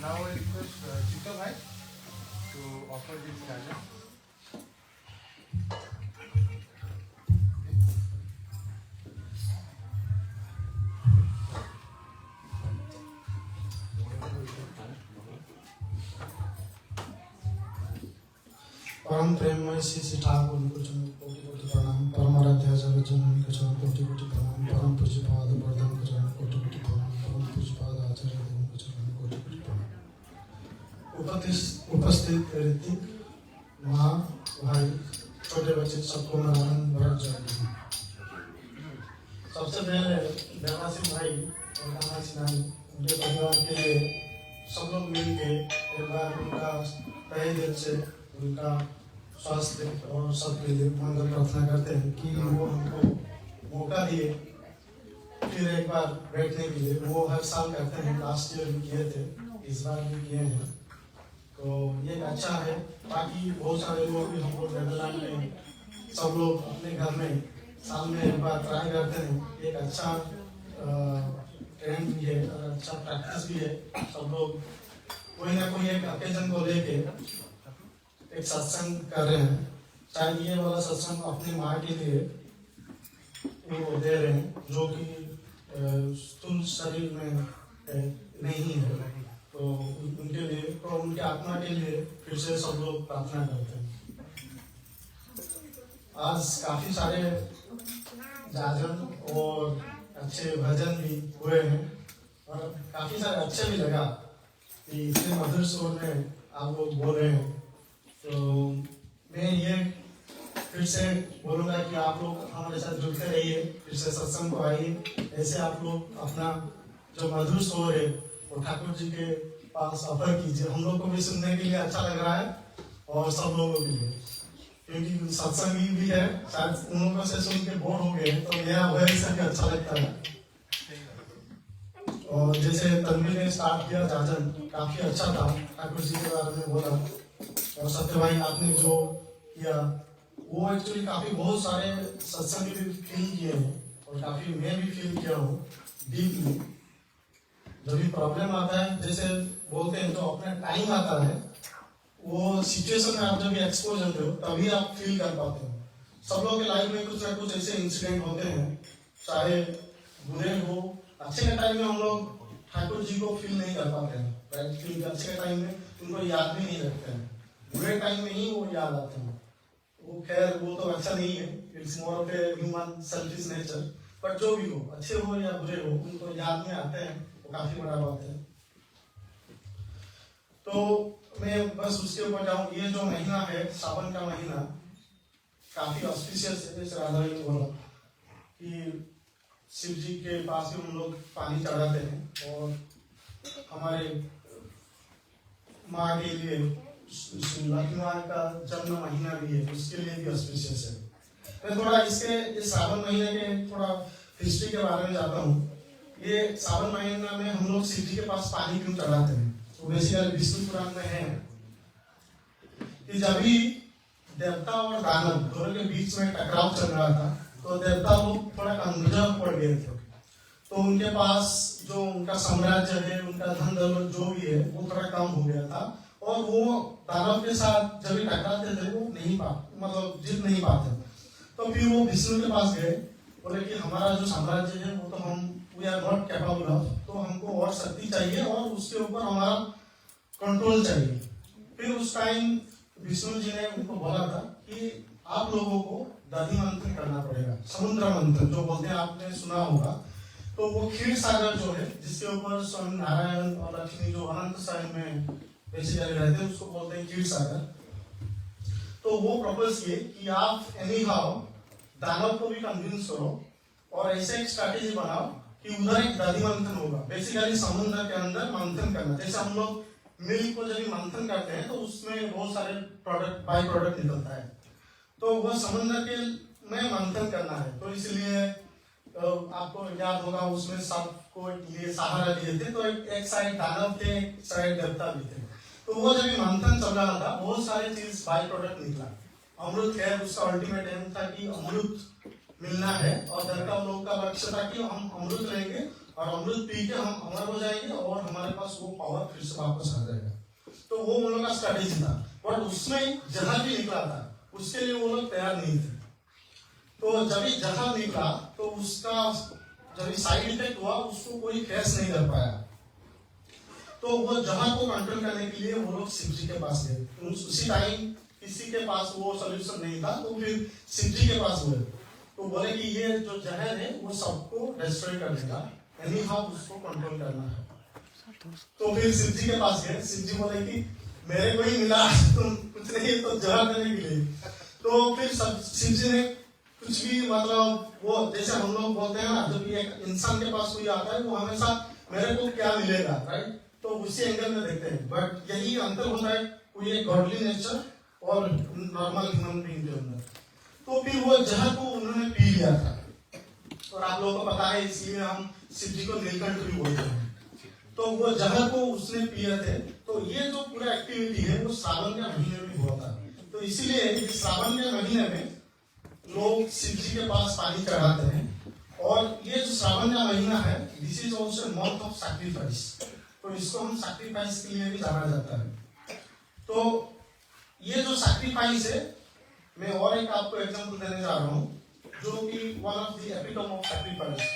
Now I request Chito Bhai to offer this stanza. परम प्रेममय श्री ठाकुर को चरण कोटि कोटि प्रणाम। परम आराध्य जगत जननी को चरण कोटि कोटि प्रणाम। परम पूज्य पाद वर्धन को चरण कोटि कोटि प्रणाम। परम पूज्य पाद आचार्य देव को चरण कोटि कोटि प्रणाम। उपस्थित ऋतिक माँ भाई छोटे बच्चे सबको मैं आनंद भरा जय। सबसे पहले देवासी भाई और कामासी नानी उनके परिवार के लिए सब लोग मिल के एक बार उनका तहे दिल से उनका स्वास्थ्य और सबके लिए मंगल प्रार्थना करते हैं कि वो हमको मौका दिए फिर एक बार बैठने के लिए। वो हर साल करते हैं, लास्ट ईयर भी किए थे, इस बार भी किए हैं। तो ये अच्छा है ताकि बहुत सारे लोग भी हमको नेदरलैंड में सब लोग अपने घर में साल में एक बार ट्राई करते हैं। एक अच्छा ट्रेंड भी है और अच्छा प्रैक्टिस भी है। सब लोग कोई ना कोई एक ओकेजन को लेके एक सत्संग कर रहे हैं। शायद ये वाला सत्संग अपनी माँ के लिए वो दे रहे हैं जो कि स्थूल शरीर में नहीं है, तो उनके लिए तो उनके आत्मा के लिए फिर से सब लोग प्रार्थना करते हैं। आज काफी सारे जाजन और अच्छे भजन भी हुए हैं और काफी सारे अच्छे भी लगा कि इतने मधुर स्वर में आप लोग बोल रहे हैं। तो मैं ये फिर से बोलूँगा कि आप लोग हमारे साथ जुड़ते रहिए, फिर से सत्संग को आइए। ऐसे आप लोग अपना जो मधुर स्वर है वो ठाकुर जी के पास ऑफर कीजिए। हम लोग को भी सुनने के लिए अच्छा लग रहा है और सब लोगों के लिए, क्योंकि सत्संगी भी है। शायद उन लोगों से सुन के बोर हो गए तो मेरा वही से भी अच्छा लगता है। और जैसे तन्वी ने स्टार्ट किया जाजन, काफी अच्छा था, ठाकुर जी के बारे में बोला। और सत्य भाई आपने जो किया वो एक्चुअली काफी बहुत सारे सत्संग भी फील किए हैं और काफी मैं भी फील किया हूँ डीपली। जब भी प्रॉब्लम आता है, जैसे बोलते हैं, तो अपना टाइम आता है, वो सिचुएशन में आप जब एक्सपोज होते हो तभी आप फील कर पाते हो। सब लोगों के लाइफ में कुछ ना कुछ ऐसे इंसिडेंट होते हैं, चाहे बुरे हो, अच्छे के टाइम में हम लोग ठाकुर जी को फील नहीं कर पाते हैं। अच्छे के टाइम में उनको याद भी नहीं रखते हैं, बुरे टाइम में ही वो याद आते हैं। वो खैर वो तो अच्छा नहीं है, it's more of a human selfish nature. But जो भी हो, अच्छे हो या बुरे हो, उनको याद में आते हैं, वो काफी बड़ा बात है। तो मैं बस उसके ऊपर जाऊँ। ये जो महीना है, सावन का महीना, काफी ऑस्पिशियस है। जैसे राधा ने बोला कि शिव जी के पास भी हम लोग पानी चढ़ाते हैं और हमारे माँ के लिए लक्ष्मी माँ का जन्म महीना भी है, उसके लिए भी ऑस्पिशियस है। मैं थोड़ा इसके इस सावन महीने के थोड़ा हिस्ट्री के बारे में जाता हूँ। ये सावन महीना में हम लोग शिव जी के पास पानी क्यों चढ़ाते हैं, तो बेसिकली विष्णु पुराण में है कि जब भी देवता और दानव दोनों के बीच में टकराव चल रहा था, तो देवता लोग थोड़ा कमजोर पड़ गए थे। तो उनके पास जो उनका साम्राज्य है, उनका धन दौलत जो भी है, वो थोड़ा कम हो गया था। और वो दानव के साथ जब भी टकराते थे, वो नहीं मतलब जीत नहीं पाते। तो फिर वो विष्णु के पास गए, बोले कि हमारा जो साम्राज्य है वो तो हम we are not capable of, तो हमको और शक्ति चाहिए और उसके ऊपर हमारा कंट्रोल चाहिए। फिर उस टाइम विष्णु जी ने उनको बोला था कि आप लोगों को दधि मंथन करना पड़ेगा, समुद्र मंथन जो बोलते हैं, आपने सुना होगा। तो वो क्षीर सागर जो है, जिसके ऊपर स्वामी नारायण और लक्ष्मी जो अनंत सागर में बेसिकली रहते हैं, उसको बोलते हैं क्षीर सागर। तो वो प्रपोज किए कि आप एनी हाउ दानव को भी कन्विंस करो और ऐसे एक स्ट्रैटेजी बनाओ कि उधर एक दधि मंथन होगा। बेसिकली समुद्र के अंदर मंथन करना, जैसे हम लोग मिल्क को जब मंथन करते हैं तो उसमें बहुत सारे प्रोडक्ट बाई प्रोडक्ट निकलता है, तो वह समुद्र के में मंथन करना है। तो इसलिए आपको याद होगा उसमें सबको लिए सहारा लिए थे, तो एक साइड दानव थे, एक साइड देवता भी थे। तो वो जब मंथन चल रहा था बहुत सारे चीज बाई प्रोडक्ट निकला। अमृत है, उसका अल्टीमेट एम था कि अमृत मिलना है, और देवता लोग का लक्ष्य था कि हम अमृत लेंगे और अमृत पी के हम अमर हो जाएंगे और हमारे पास वो पावर फिर से वापस आ जाएगा। तो वो उन लोगों का स्ट्रेटेजी था, बट उसमें जहर भी निकला था, उसके लिए वो लोग तैयार नहीं थे। तो जब ही जहर निकला तो उसका जब साइड इफेक्ट हुआ उसको कोई फेस नहीं कर पाया। तो वो जहर को कंट्रोल करने के लिए वो लोग शिव जी के पास गए। उसी टाइम किसी के पास वो सोल्यूशन नहीं था, तो फिर शिव जी के पास हुए, तो बोले कि ये जो जहर है वो सबको डिस्ट्रॉय कर देगा, एनी हाउ उसको कंट्रोल करना है। तो फिर शिव जी के पास गए। शिव जी बोले कि मेरे को ही मिला तुम कुछ नहीं तो जहर देने के लिए। तो फिर शिव जी ने कुछ भी मतलब वो जैसे हम लोग बोलते हैं ना, जब एक इंसान के पास कोई आता है वो हमेशा मेरे को क्या मिलेगा, राइट, तो उसी एंगल में देखते हैं। बट यही अंतर होता है कोई एक गॉडली नेचर और नॉर्मल ह्यूमन बीइंग के अंदर। तो फिर वो जहर को उन्होंने पी लिया था, और आप लोगों को पता है इसलिए हम शिव जी को नीलकंठ भी बोलते हैं। तो वो जहर को उसने पिए थे। तो ये जो पूरा एक्टिविटी है वो श्रावण के महीने में हुआ था। तो इसीलिए श्रावण के महीने में लोग शिव जी के पास पानी चढ़ाते हैं, और ये जो श्रावण का महीना है this is also month of sacrifice. तो इसको हम सैक्रिफाइस के लिए भी जाना जाता है। तो ये जो सैक्रिफाइस है, मैं और एक आपको एग्जांपल देने जा रहा हूँ, जो कि one of the epitome of sacrifice,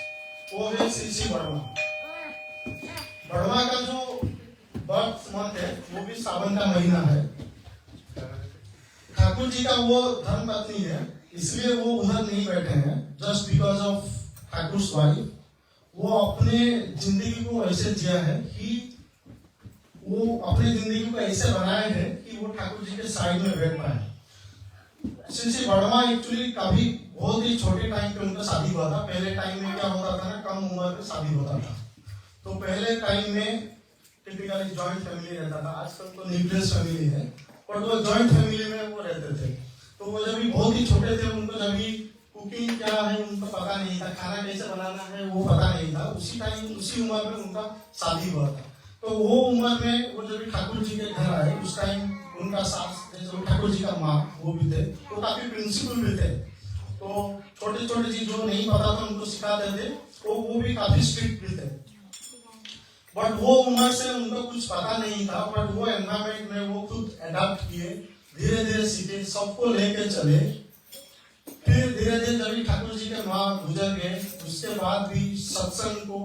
वो है श्री बड़वा। बड़वा का जो बर्थ मंथ है वो भी श्रावण का महीना है। ठाकुर जी का वो धर्म पत्नी है, इसलिए वो उधर नहीं बैठे हैं just because of Thakur wife. वो अपने जिंदगी को ऐसे जिया है कि वो अपने जिंदगी को ऐसे बनाए हैं कि वो ठाकुर जी के साइड में बैठ पाए। श्री बड़वा एक्चुअली कभी बहुत ही छोटे टाइम पे उनका शादी हुआ था। पहले टाइम में क्या होता था ना, कम उम्र में शादी होता था। तो पहले टाइम में टिपिकली जॉइंट फैमिली रहता था, आजकल तो न्यूक्लियर फैमिली है, और वो जॉइंट फैमिली में वो रहते थे। तो वो जब भी बहुत ही छोटे थे, उनको जब भी कुकिंग क्या है उनको पता नहीं था, खाना कैसे बनाना है वो पता नहीं था। उसी टाइम उसी उम्र में उनका शादी हुआ था। तो वो उम्र में वो जब ठाकुर जी के घर आए उस टाइम उनका सास जैसे ठाकुर जी का माँ वो भी थे, तो काफी प्रिंसिपल भी थे। तो छोटे छोटे चीज जो नहीं पता था उनको सिखाते थे, तो वो भी काफी स्ट्रिक्ट भी थे। बट वो उम्र से उनको कुछ पता नहीं था, बट वो एनवायरमेंट में वो खुद अडॉप्ट किए, धीरे धीरे सीखे, सबको लेके चले। फिर धीरे धीरे जब ठाकुर जी के माँ गुजर गए, उसके बाद भी सत्संग को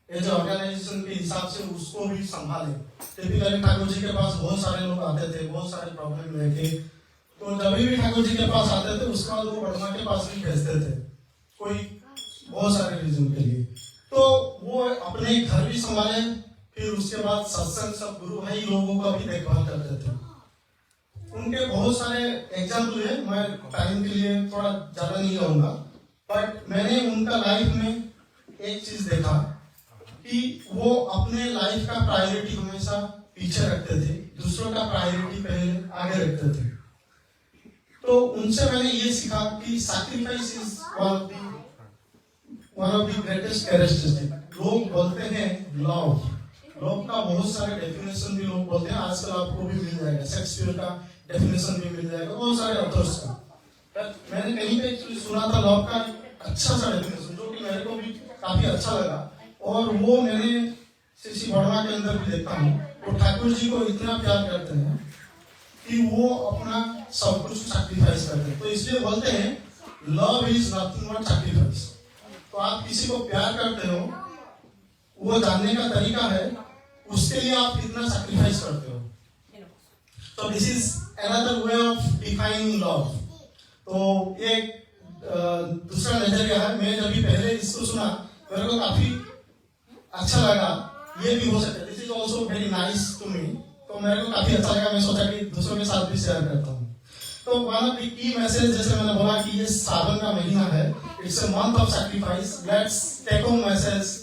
एज ऑर्गेनाइजेशन के हिसाब से उसको भी संभाले। टिपिकली ठाकुर जी के पास बहुत सारे लोग आते थे, बहुत सारे प्रॉब्लम लेके। तो जब भी ठाकुर जी के पास आते थे उसके बाद वो बड़वा के पास भी भेजते थे, कोई बहुत सारे रीजन के लिए। तो वो अपने घर भी संभाले, फिर उसके बाद सत्संग सब गुरु भाई लोगों का भी देखभाल करते थे। उनके बहुत सारे एग्जाम्पल है, मैं टाइम के लिए थोड़ा ज्यादा नहीं जाऊंगा, बट मैंने उनका लाइफ में एक चीज देखा कि वो अपने लाइफ का प्रायोरिटी हमेशा पीछे रखते थे, दूसरों का प्रायोरिटी पहले आगे रखते थे। तो उनसे मैंने ये सीखा कि sacrifice is one of the greatest characteristic. लोग बोलते हैं लव का बहुत सारे डेफिनेशन भी लोग बोलते हैं, आजकल आपको भी मिल जाएगा, शेक्सपियर का डेफिनेशन भी मिल जाएगा, बहुत सारे ऑथर्स का। मैंने कहीं पे एक्चुअली सुना था लव का अच्छा सा डेफिनेशन, जो कि मेरे को भी काफी अच्छा लगा, और वो मैंने श्री बड़वा के अंदर भी देखता हूँ। वो ठाकुर जी को इतना प्यार करते हैं कि वो अपना सब कुछ सैक्रिफाइस करते हैं। तो इसलिए बोलते हैं love is nothing but sacrifice. तो आप किसी को प्यार करते हो, वो जानने का तरीका है उसके लिए आप कितना सैक्रिफाइस करते हो। तो this is another way of defining love. तो एक दूसरा नजरिया है। मैं जब भी पहले इसको सुना मेरे को काफी अच्छा लगा, ये भी हो सकता है, this is also very nice to me. तो मेरे को काफी अच्छा लगा, मैं सोचा कि दूसरों के साथ भी शेयर करता हूँ। तो one of the key message, जैसे मैंने बोला कि ये श्रावण का महीना है, it's a month of sacrifice. Let's take home message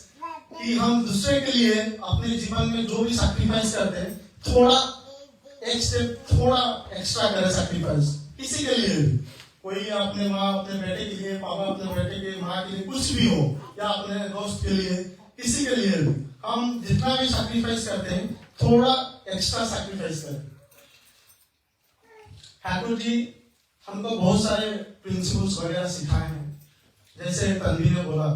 कि हम दूसरे के लिए अपने जीवन में जो भी सैक्रिफाइस करते हैं, थोड़ा एक स्टेप थोड़ा एक्स्ट्रा करें सैक्रिफाइस किसी के लिए भी। कोई अपने माँ अपने बेटे के लिए, पापा अपने बेटे के माँ के लिए, कुछ भी हो, या अपने दोस्त के लिए, किसी के लिए भी हम जितना भी सैक्रिफाइस करते हैं थोड़ा एक्स्ट्रा सैक्रिफाइस करें। ठाकुर जी हमको बहुत सारे प्रिंसिपल्स वगैरह सिखाए हैं। जैसे तन्वी ने बोला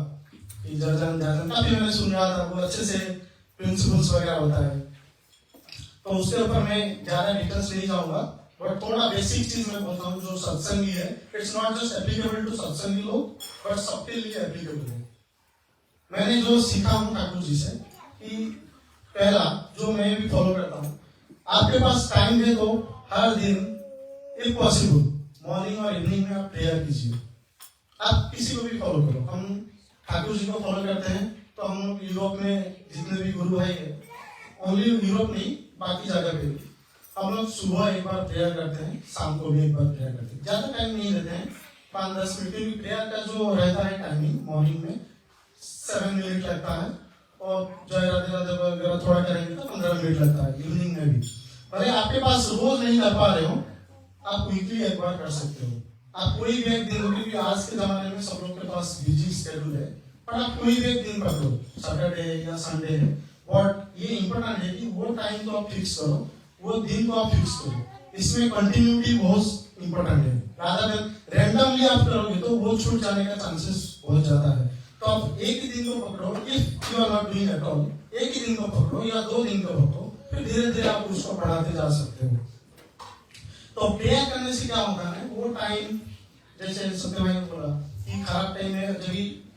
कि जर्जन काफी मैंने सुन रहा था, वो अच्छे से प्रिंसिपल्स वगैरह होता है, तो उसके ऊपर मैं ज्यादा डिटेल्स नहीं जाऊंगा, बट थोड़ा बेसिक चीज मैं बोलता हूँ जो सत्संगी है। It's not just applicable to सत्संगी लोग, बट सबके लिए एप्लीकेबल है। मैंने जो सीखा हूँ ठाकुर जी से कि पहला जो मैं भी फॉलो करता हूँ, आपके पास टाइम है तो हर दिन इफ पॉसिबल मॉर्निंग और इवनिंग में आप प्रेयर कीजिए। आप किसी को भी फॉलो करो। हम ठाकुर जी को फॉलो करते हैं, तो हम लोग यूरोप में जितने भी गुरु भाई है, ओनली यूरोप नहीं बाकी जगह पे भी हम लोग सुबह एक बार प्रेयर करते हैं, शाम को भी एक बार प्रेयर करते हैं। ज्यादा टाइम नहीं लेते हैं, 5-10 मिनट की प्रेयर का जो रहता है टाइमिंग, मॉर्निंग में 7 मिनट लगता है, और जय राधे राधे वगैरह थोड़ा करेंगे तो 15 मिनट लगता है। इवनिंग में भी अरे आपके पास रोज नहीं कर पा रहे हो, आप वीकली एक बार कर सकते हो। आप कोई भी एक दिन, क्योंकि आज के जमाने में सब लोग के पास बिजी शेड्यूल है, पर आप कोई भी एक दिन पकड़ो, सैटरडे या संडे है, बट ये इंपॉर्टेंट है कि वो टाइम तो आप फिक्स करो, वो दिन को आप फिक्स करो। इसमें कंटिन्यूटी बहुत इंपॉर्टेंट है। रादर रैंडमली आप करोगे तो वो छूट जाने का चांसेस बहुत ज्यादा है। तो आप एक ही दिन को पकड़ो, if you are not doing at all, एक ही दिन को पकड़ो या 2 दिन को पकड़ो, फिर धीरे धीरे आप उसको बढ़ाते जा सकते हो। तो प्रेयर करने से क्या होता है, वो टाइम जैसे सत्यभाई ने बोला कि खराब टाइम में जब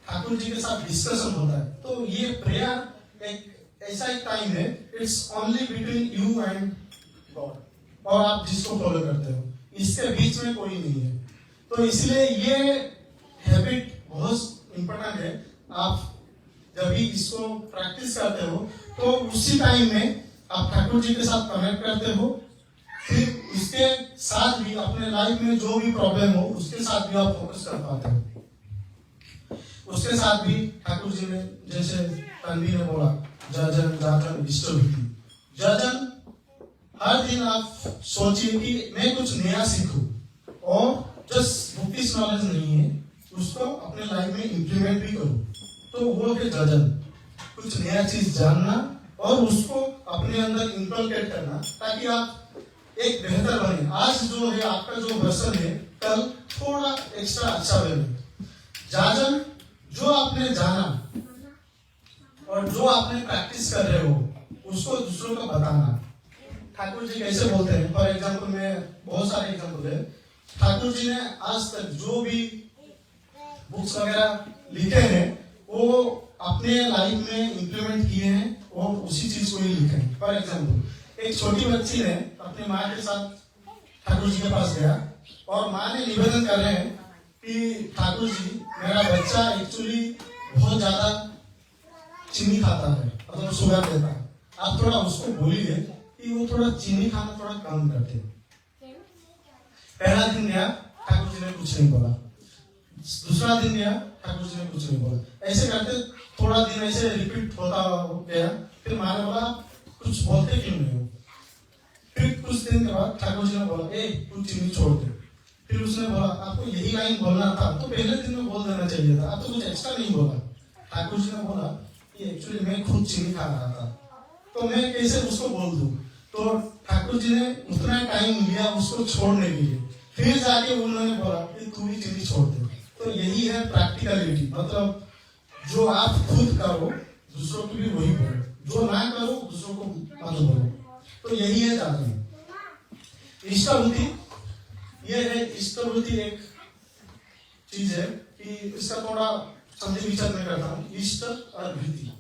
ठाकुर जी के साथ डिस्कशन होता है, तो ये प्रेयर एक ऐसा एक टाइम है, it's only between you and God, और आप जिसको फॉलो करते हो, इसके बीच में कोई नहीं है। तो इसलिए ये हैबिट बहुत इंपॉर्टेंट है। आप जब भी इसको प्रैक्टिस करते हो तो उसी टाइम में आप ठाकुर जी के साथ कनेक्ट करते हो, फिर उसके साथ भी अपने लाइफ में जो भी प्रॉब्लम हो उसके साथ भी आप फोकस कर पाते हो। उसके साथ भी ठाकुर जी ने, जैसे तन्वी ने बोला, जजन जाजन इष्टभूति, जजन हर दिन आप सोचिए कि मैं कुछ नया सीखूं, और जस्ट बुकिश नॉलेज नहीं है, उसको अपने लाइफ में इंप्लीमेंट भी करूं, तो वो है जजन। कुछ नया चीज जानना और उसको अपने अंदर इंकलकेट करना, ताकि आप एक बेहतर बने। आज जो है आपका जो वर्जन है, कल थोड़ा एक्स्ट्रा अच्छा बने। जाजन जो आपने जाना और जो आपने प्रैक्टिस कर रहे हो उसको दूसरों को बताना। ठाकुर जी कैसे बोलते हैं, फॉर एग्जाम्पल में बहुत सारे एग्जाम्पल है। ठाकुर जी ने आज तक जो भी बुक्स वगैरह लिखे हैं वो अपने लाइफ में इंप्लीमेंट किए हैं, और उसी चीज को ही लिखे हैं। फॉर एग्जाम्पल एक छोटी बच्ची ने अपनी माँ के साथ ठाकुर जी के पास गया, और माँ ने निवेदन कर रहे हैं कि ठाकुर जी मेरा बच्चा एक्चुअली बहुत ज्यादा चीनी खाता है, मतलब शुगर देता है, आप थोड़ा उसको बोलिए कि वो थोड़ा चीनी खाना थोड़ा कम करते। पहला दिन गया, ठाकुर जी ने कुछ नहीं बोला। दूसरा दिन गया, ठाकुर जी ने कुछ नहीं बोला। ऐसे करते थोड़ा दिन ऐसे रिपीट होता गया। फिर माँ ने बोला कुछ बोलते क्यों नहीं हो। फिर कुछ दिन के बाद ठाकुर जी ने बोला तू चीनी छोड़ दे। फिर उसने बोला आपको यही लाइन बोलना था तो पहले दिन में बोल देना चाहिए था, आप तो कुछ एक्स्ट्रा नहीं बोला। ठाकुर जी ने बोला कि एक्चुअली मैं खुद चीनी खा रहा था, तो मैं कैसे उसको बोल दूं। तो ठाकुर जी ने उतना टाइम लिया उसको छोड़ने के लिए, फिर जाके उन्होंने बोला कि तू ही चीनी छोड़ दे। तो यही है प्रैक्टिकलिटी, मतलब जो आप खुद करो दूसरों को भी वही बोलो, जो ना करो दूसरों को मत बोलो। तो यही है जाति। इष्टभूति, ये है इष्टभूति एक चीज है कि इसका थोड़ा संधि विचार में करता हूँ। इष्ट और भृति,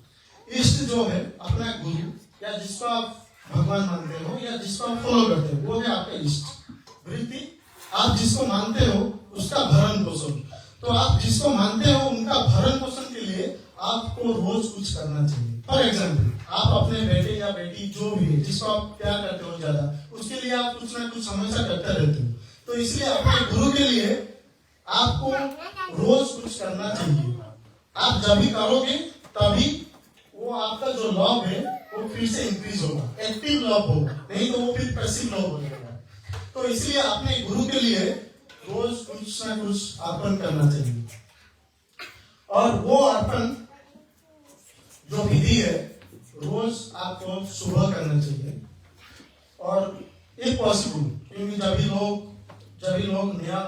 इष्ट जो है अपना गुरु या जिसको आप भगवान मानते हो या जिसको आप फॉलो करते हो वो है आपका इष्ट। वृत्ति आप जिसको मानते हो उसका भरण पोषण। तो आप जिसको मानते हो उनका भरण पोषण के लिए आपको रोज कुछ करना चाहिए। फॉर एग्जाम्पल आप अपने बेटे या बेटी जो भी है जिसको आप प्यार करते हो ज्यादा, उसके लिए आप कुछ ना कुछ हमेशा करते रहते हो। तो इसलिए अपने गुरु के लिए आपको रोज कुछ करना चाहिए। आप जब भी करोगे तभी वो आपका जो लव है वो फिर से इंक्रीज होगा, एक्टिव लव होगा, नहीं तो वो फिर पैसिव लव हो जाएगा। तो इसलिए अपने गुरु के लिए रोज कुछ ना कुछ अर्पण करना चाहिए, और वो अर्पण जो विधि है रोज आपको सुबह करना चाहिए। और इफ पॉसिबल, क्योंकि जब भी लोग नया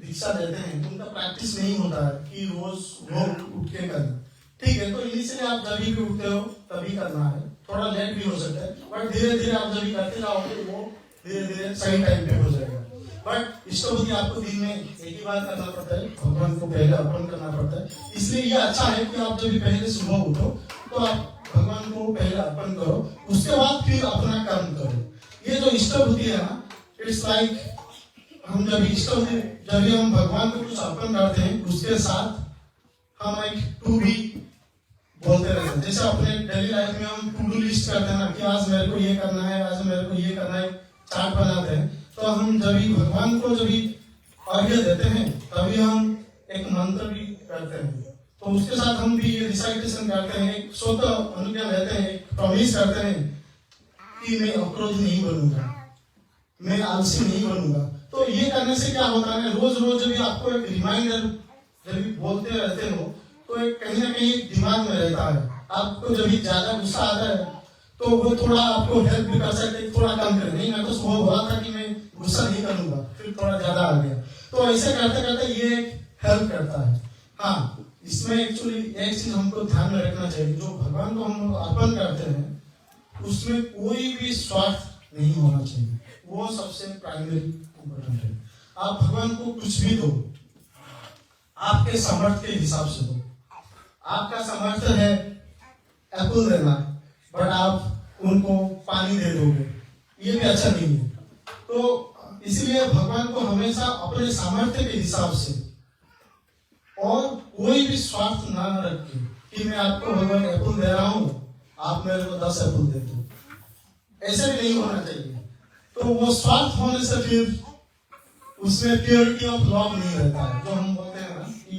दीक्षा देते हैं तो उनका प्रैक्टिस नहीं होता है कि रोज उठ के करना, ठीक है, तो इनिशियली आप जब भी उठते हो तभी करना है, थोड़ा लेट भी हो सकता है, बट धीरे धीरे आप जब भी करते जाओगे वो धीरे धीरे सही टाइम पे हो जाएगा। बट इष्टबुद्धि आपको दिन में एक ही बार करना पड़ता है, भगवान को पहले अर्पण करना पड़ता है। इसलिए ये अच्छा है कि आप जब भी पहले सुबह उठो तो आप भगवान को पहले अर्पण करो, उसके बाद फिर अपना कर्म करो। ये जो इष्टबुद्धि है ना, इट्स लाइक हम जब भी हम भगवान को कुछ अर्पण करते हैं उसके साथ हम एक टू बी बोलते रहते हैं। जैसे अपने डेली लाइफ में हम टू डू लिस्ट करते हैं ना कि आज मेरे को ये करना है, आज मेरे को ये करना है, चार्ट बनाते हैं। तो हम जब भी भगवान को जब भी अर्घ्य देते हैं तभी हम एक मंत्र भी करते हैं, तो उसके साथ हम भी ये रिसाइटेशन करते हैं, एक स्वतः अनुज्ञा लेते हैं, एक प्रॉमिस करते हैं कि मैं अक्रोधी नहीं बनूंगा, मैं आलसी नहीं बनूंगा। तो ये करने से क्या होता है, रोज रोज जब भी आपको एक रिमाइंडर जब भी बोलते रहते हो तो एक कहीं ना कहीं दिमाग में रहता है। आपको जब भी ज्यादा गुस्सा आता है तो वो थोड़ा आपको हेल्प भी कर सकते हैं, थोड़ा कम करें। नहीं, मैं तो सुबह बोला था कि मैं गुस्सा नहीं करूंगा, फिर थोड़ा ज्यादा आ गया, तो ऐसे करते करते ये हेल्प करता है। हाँ, इसमें एक्चुअली एक चीज हमको ध्यान में रखना चाहिए, जो भगवान को हम अर्पण करते हैं उसमें कोई भी स्वार्थ नहीं होना चाहिए, वो सबसे प्राइमरी इम्पोर्टेंट है। आप भगवान को कुछ भी दो, आपके सामर्थ्य के हिसाब से दो। आपका सामर्थ्य है एप्पल देना, बट आप उनको पानी दे दोगे, ये भी अच्छा नहीं है। तो इसीलिए भगवान को हमेशा अपने सामर्थ्य के हिसाब से और कोई भी स्वार्थ ना रख के कि मैं आपको भगवान एप्पल दे रहा हूं, आप मेरे को 10 एप्पल दे दो, ऐसे भी नहीं होना चाहिए। तो वो स्वार्थ होने से फिर उसमें प्योरिटी ऑफ लव नहीं रहता है, जो हम बोलते हैं ना कि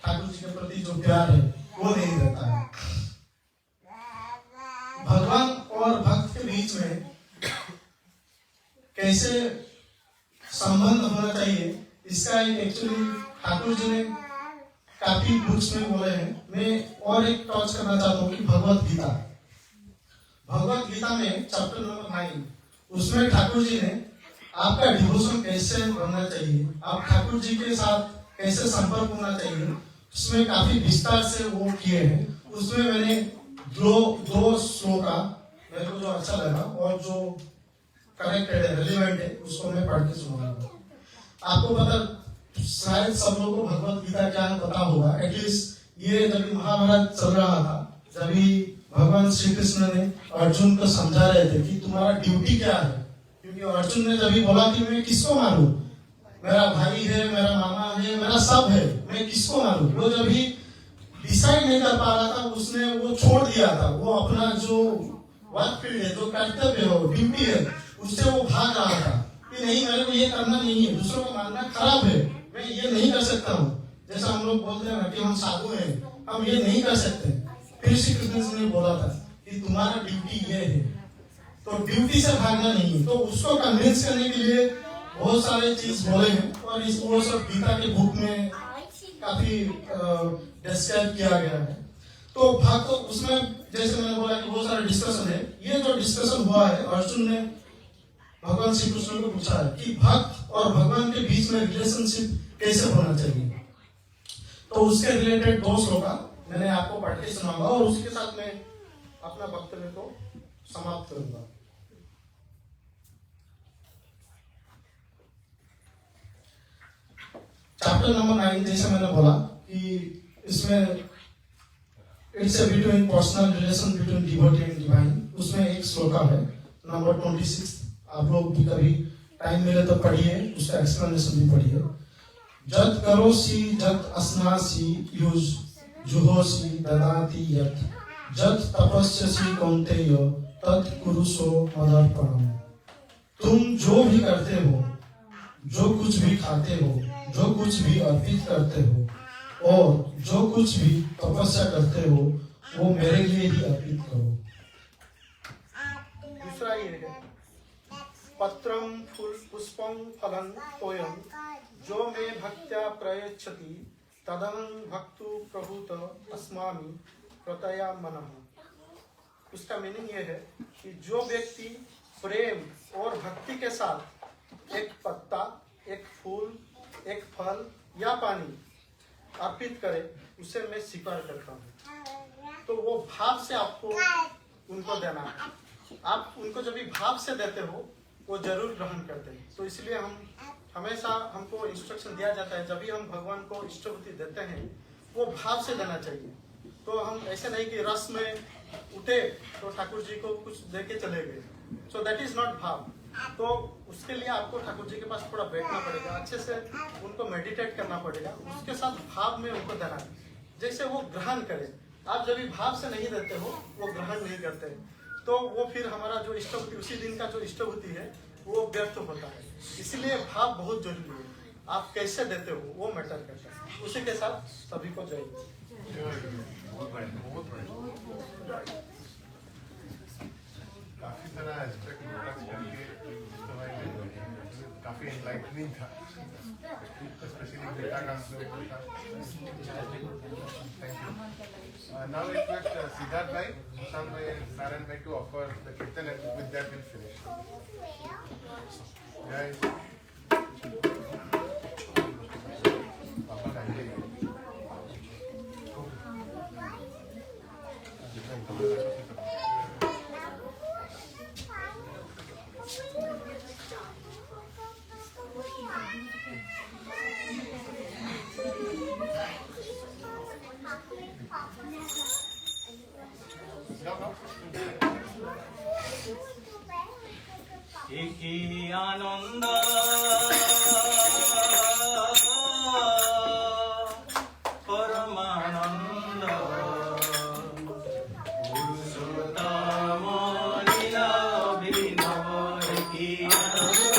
ठाकुर जी के प्रति जो प्यार है वो नहीं रहता है। भगवान और भक्त के बीच में कैसे संबंध होना चाहिए, इसका एक एक्चुअली ठाकुर जी ने काफी बुक्स में बोले हैं। मैं और एक टच करना चाहता हूँ कि भगवत गीता में चैप्टर नंबर 9, उसमें ठाकुर जी ने आपका डिवोशन कैसे बनना चाहिए, आप ठाकुर जी के साथ कैसे संपर्क होना चाहिए, उसमें काफी विस्तार से वो किए हैं। उसमें मैंने दो श्लोका मेरे को जो अच्छा लगा और जो कनेक्टेड है, रिलेवेंट है, उसको मैं पढ़ के सुनाऊंगा। आपको पता, शायद सब लोगों को भगवत गीता क्या पता होगा, एटलीस्ट ये जब महाभारत चल रहा था, जब भगवान श्री कृष्ण ने अर्जुन को समझा रहे थे कि तुम्हारा ड्यूटी क्या है, क्योंकि अर्जुन ने जब बोला कि मैं किसको मारूं, मेरा भाई है, मेरा मामा है, मेरा सब है, मैं किसको मारूं, वो जब भी डिसाइड नहीं कर पा रहा था, उसने वो छोड़ दिया था, वो अपना जो वर्क फील्ड है, जो कर्तव्य है, ड्यूटी है, उससे वो भाग रहा था कि नहीं, मेरे को ये करना नहीं है, दूसरों को मारना खराब है, मैं ये नहीं कर सकता हूँ। जैसा हम लोग बोलते हैं ना कि हम साधु हैं, हम ये नहीं कर सकते। फिर श्री कृष्ण ने बोला था कि तुम्हारा ड्यूटी ये है, तो ड्यूटी से भागना नहीं है। तो उसको कन्विंस करने के लिए बहुत सारे चीज बोले हैं, और इस वो सब गीता के बुक में काफी डिस्क्राइब किया गया है। तो भक्त, उसमें जैसे मैंने बोला कि बहुत सारा डिस्कशन है। ये जो डिस्कशन हुआ है, अर्जुन ने भगवान श्री कृष्ण को पूछा है कि भक्त और भगवान के बीच में रिलेशनशिप कैसे होना चाहिए। तो उसके रिलेटेड 2 श्लोका मैंने आपको पढ़ के सुनाऊंगा और उसके साथ मैं अपना वक्तव्य को समाप्त करूंगा। चैप्टर नंबर 9, जैसे मैंने बोला कि इसमें it's a between personal relation between devotee and divine. उसमें एक श्लोका है नंबर 26, आप लोग भी कभी टाइम मिले तो पढ़िए, उसका एक्सप्लेनेशन भी पढ़िए। जत करोसि जत अस्नासि युज जुहोसि ददाति यत् जत तपस्यसि कौन्तेय तत् कुरुषो मदर्पणम्। तुम जो भी करते हो, जो कुछ भी खाते हो, जो कुछ भी अर्पित करते हो और जो कुछ भी तपस्या करते हो, वो मेरे लिए ही अर्पित करो। दूसरा ये है, पत्रम पुष्पं फलं तोयं जो मे भक्त्या प्रयच्छति तदहं भक्तु प्रभूत अस्मामि प्रतया मनः। उसका मीनिंग ये है कि जो व्यक्ति प्रेम और भक्ति के साथ एक पत्ता, एक फूल, एक फल या पानी अर्पित करे उसे मैं स्वीकार करता हूँ। तो वो भाव से आपको उनको देना है। आप उनको जब भी भाव से देते हो वो जरूर ग्रहण करते हैं। तो इसलिए हम हमेशा हमको इंस्ट्रक्शन दिया जाता है, जब भी हम भगवान को इष्टभूति देते हैं वो भाव से देना चाहिए। तो हम ऐसे नहीं कि रस में उठे तो ठाकुर जी को कुछ दे के चले गए, सो दैट इज नॉट भाव। तो उसके लिए आपको ठाकुर जी के पास थोड़ा बैठना पड़ेगा, अच्छे से उनको मेडिटेट करना पड़ेगा, उसके साथ भाव में उनको देना है, जैसे वो ग्रहण करे। आप जब भी भाव से नहीं देते हो वो ग्रहण नहीं करते, तो वो फिर हमारा जो इष्टभूति, उसी दिन का जो इष्टभूति है वो व्यर्थ होता है। इसलिए भाव बहुत जरूरी है, आप कैसे देते हो वो मैटर करता है। उसी के साथ सभी को जय। काफी सारा एस्पेक्ट करके काफी एनलाइटनिंग था, स्पेशली डेटा का thank you. Now request Siddharth भाई, Sushant भाई and Narayan भाई to offer the kirtan and with that we'll finish. Guys, पापा खाएंगे একি আনন্দ পরমানন্দ পুরুষোত্তম লীলা অভিনব একি আনন্দ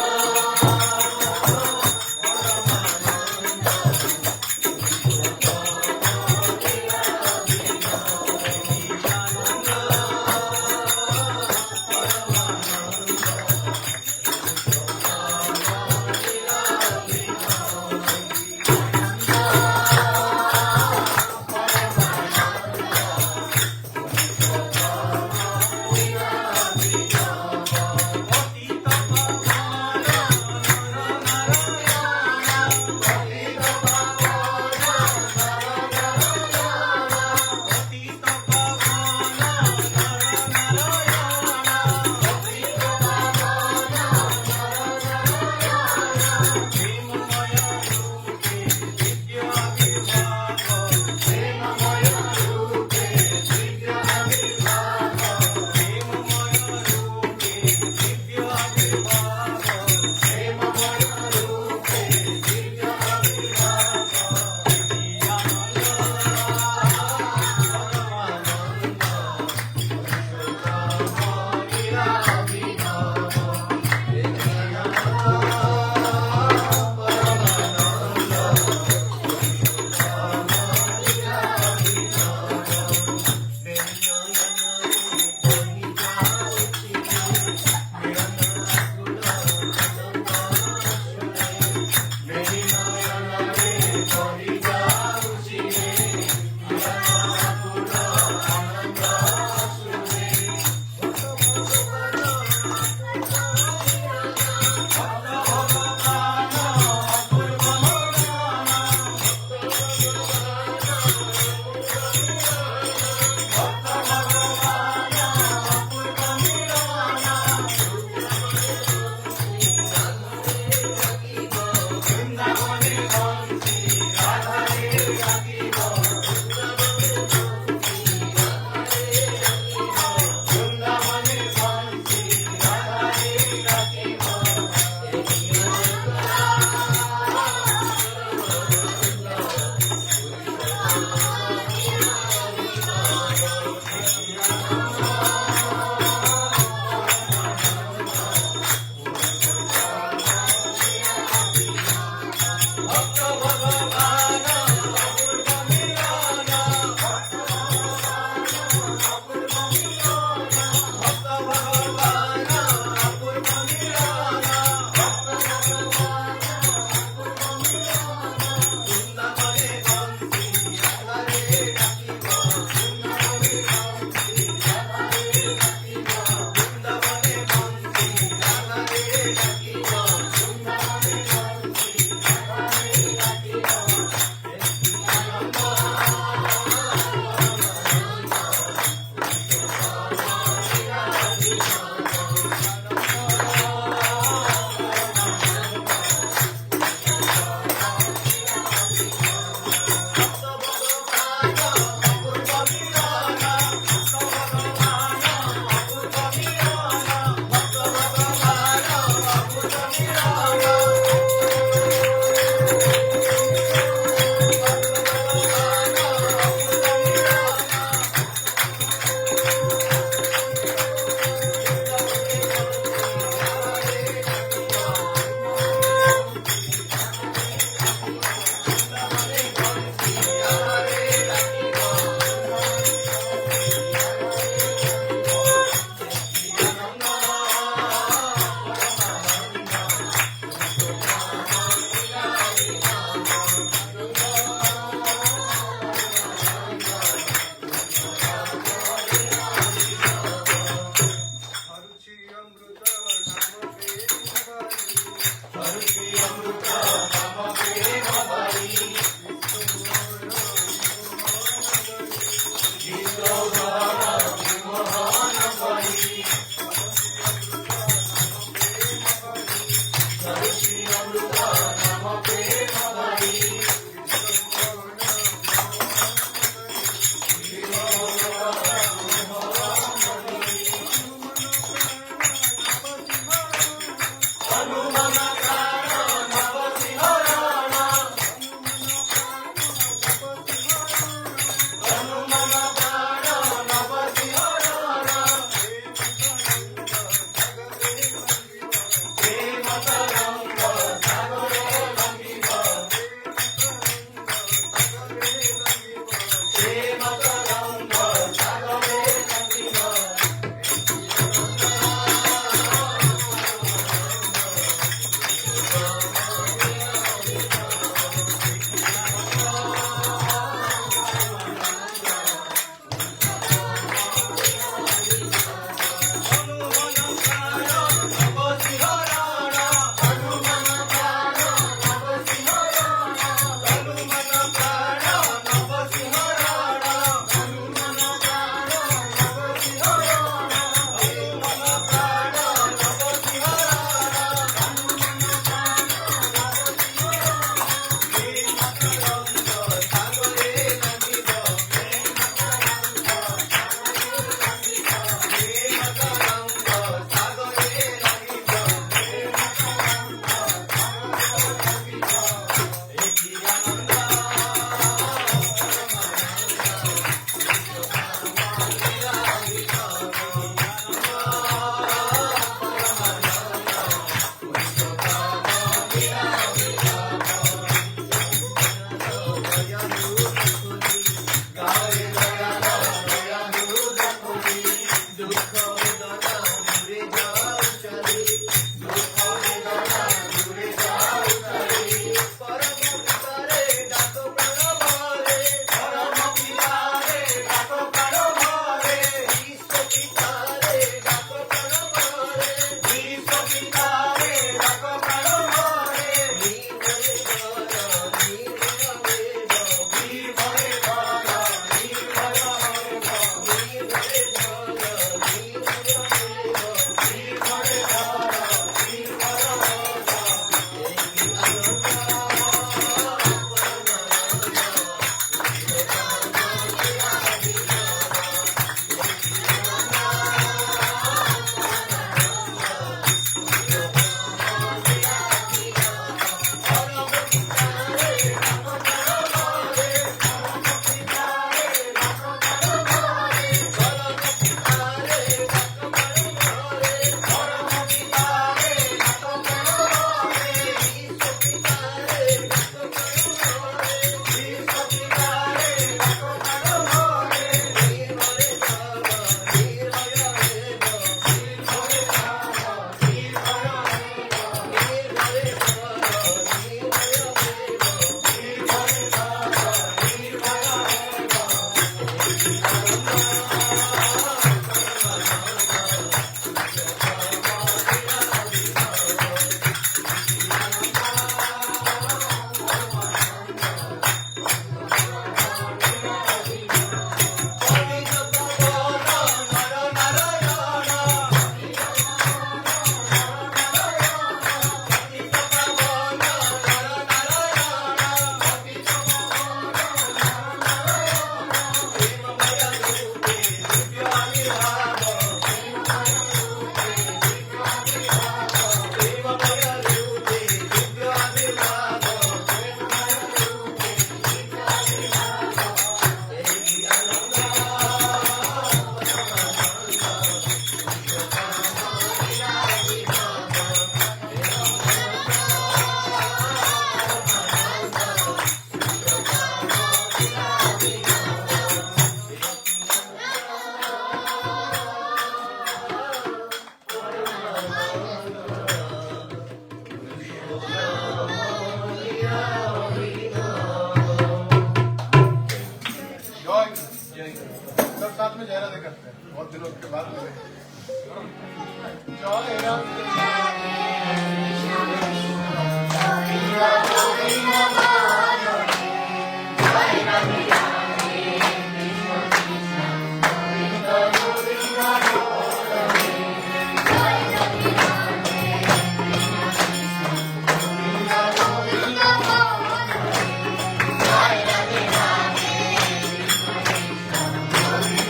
Joy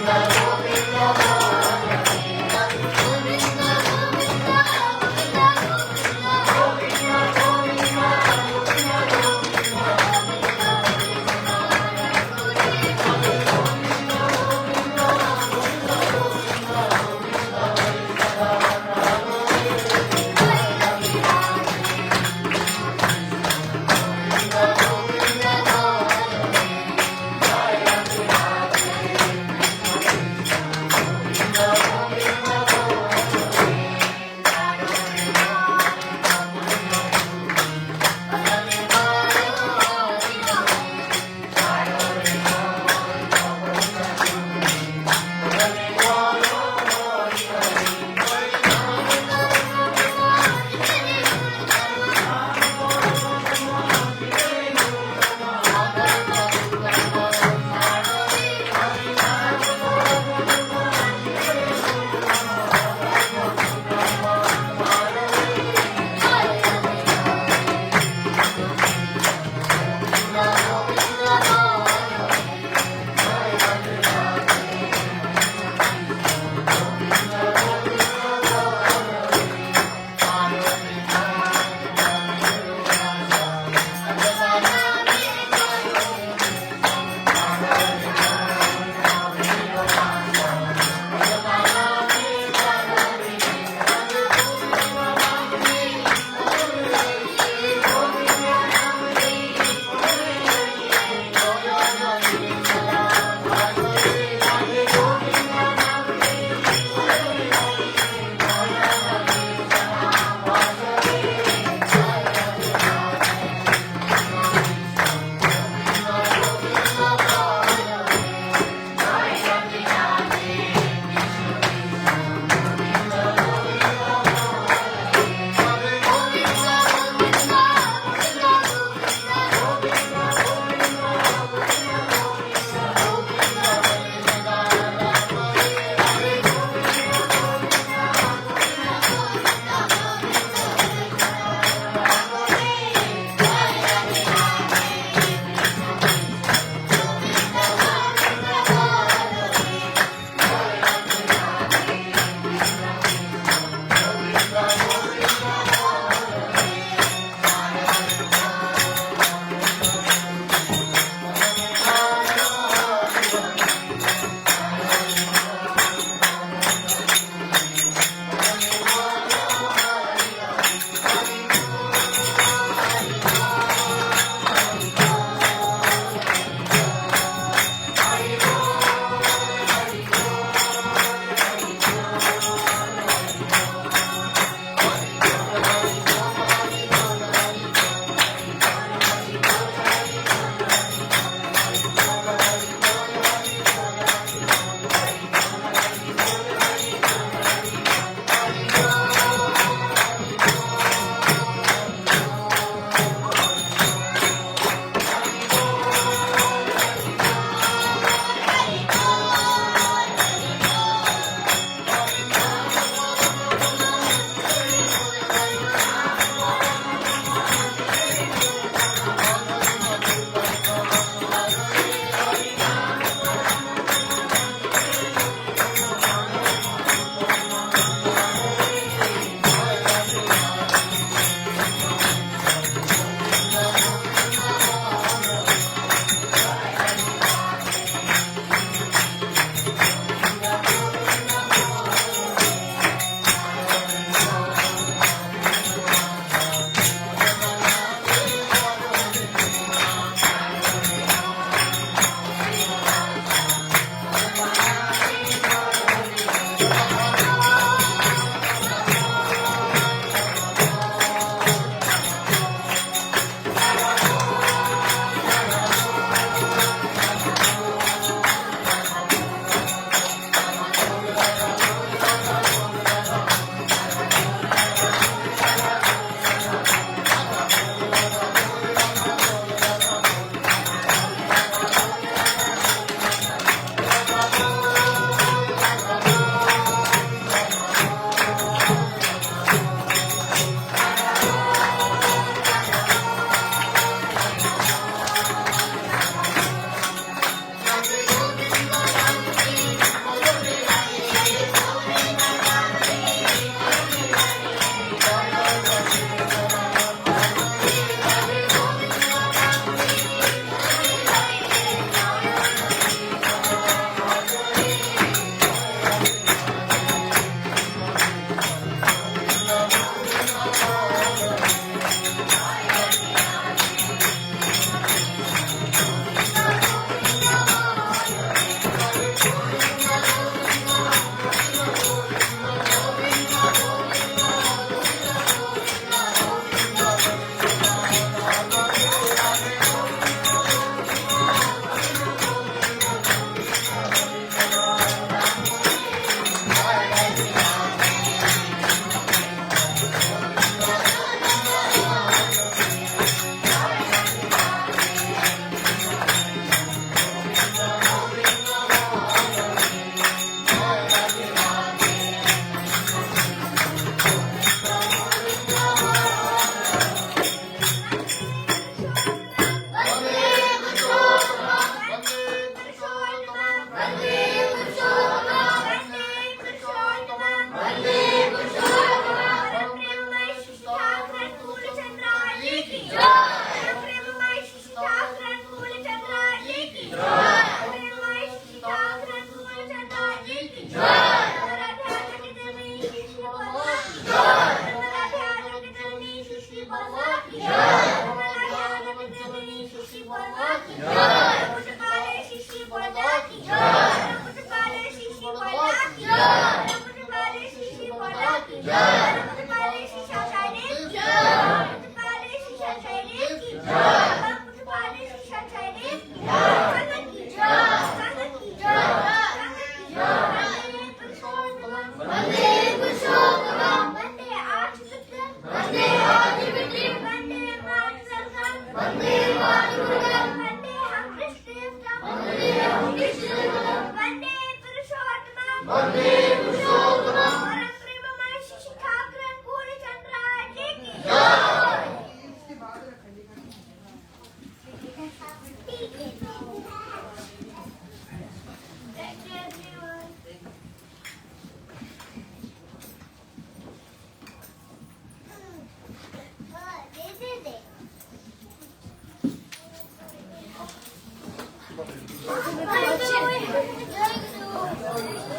Govinda, Govinda, Govinda, Govinda,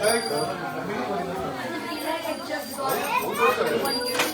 जय गुरु।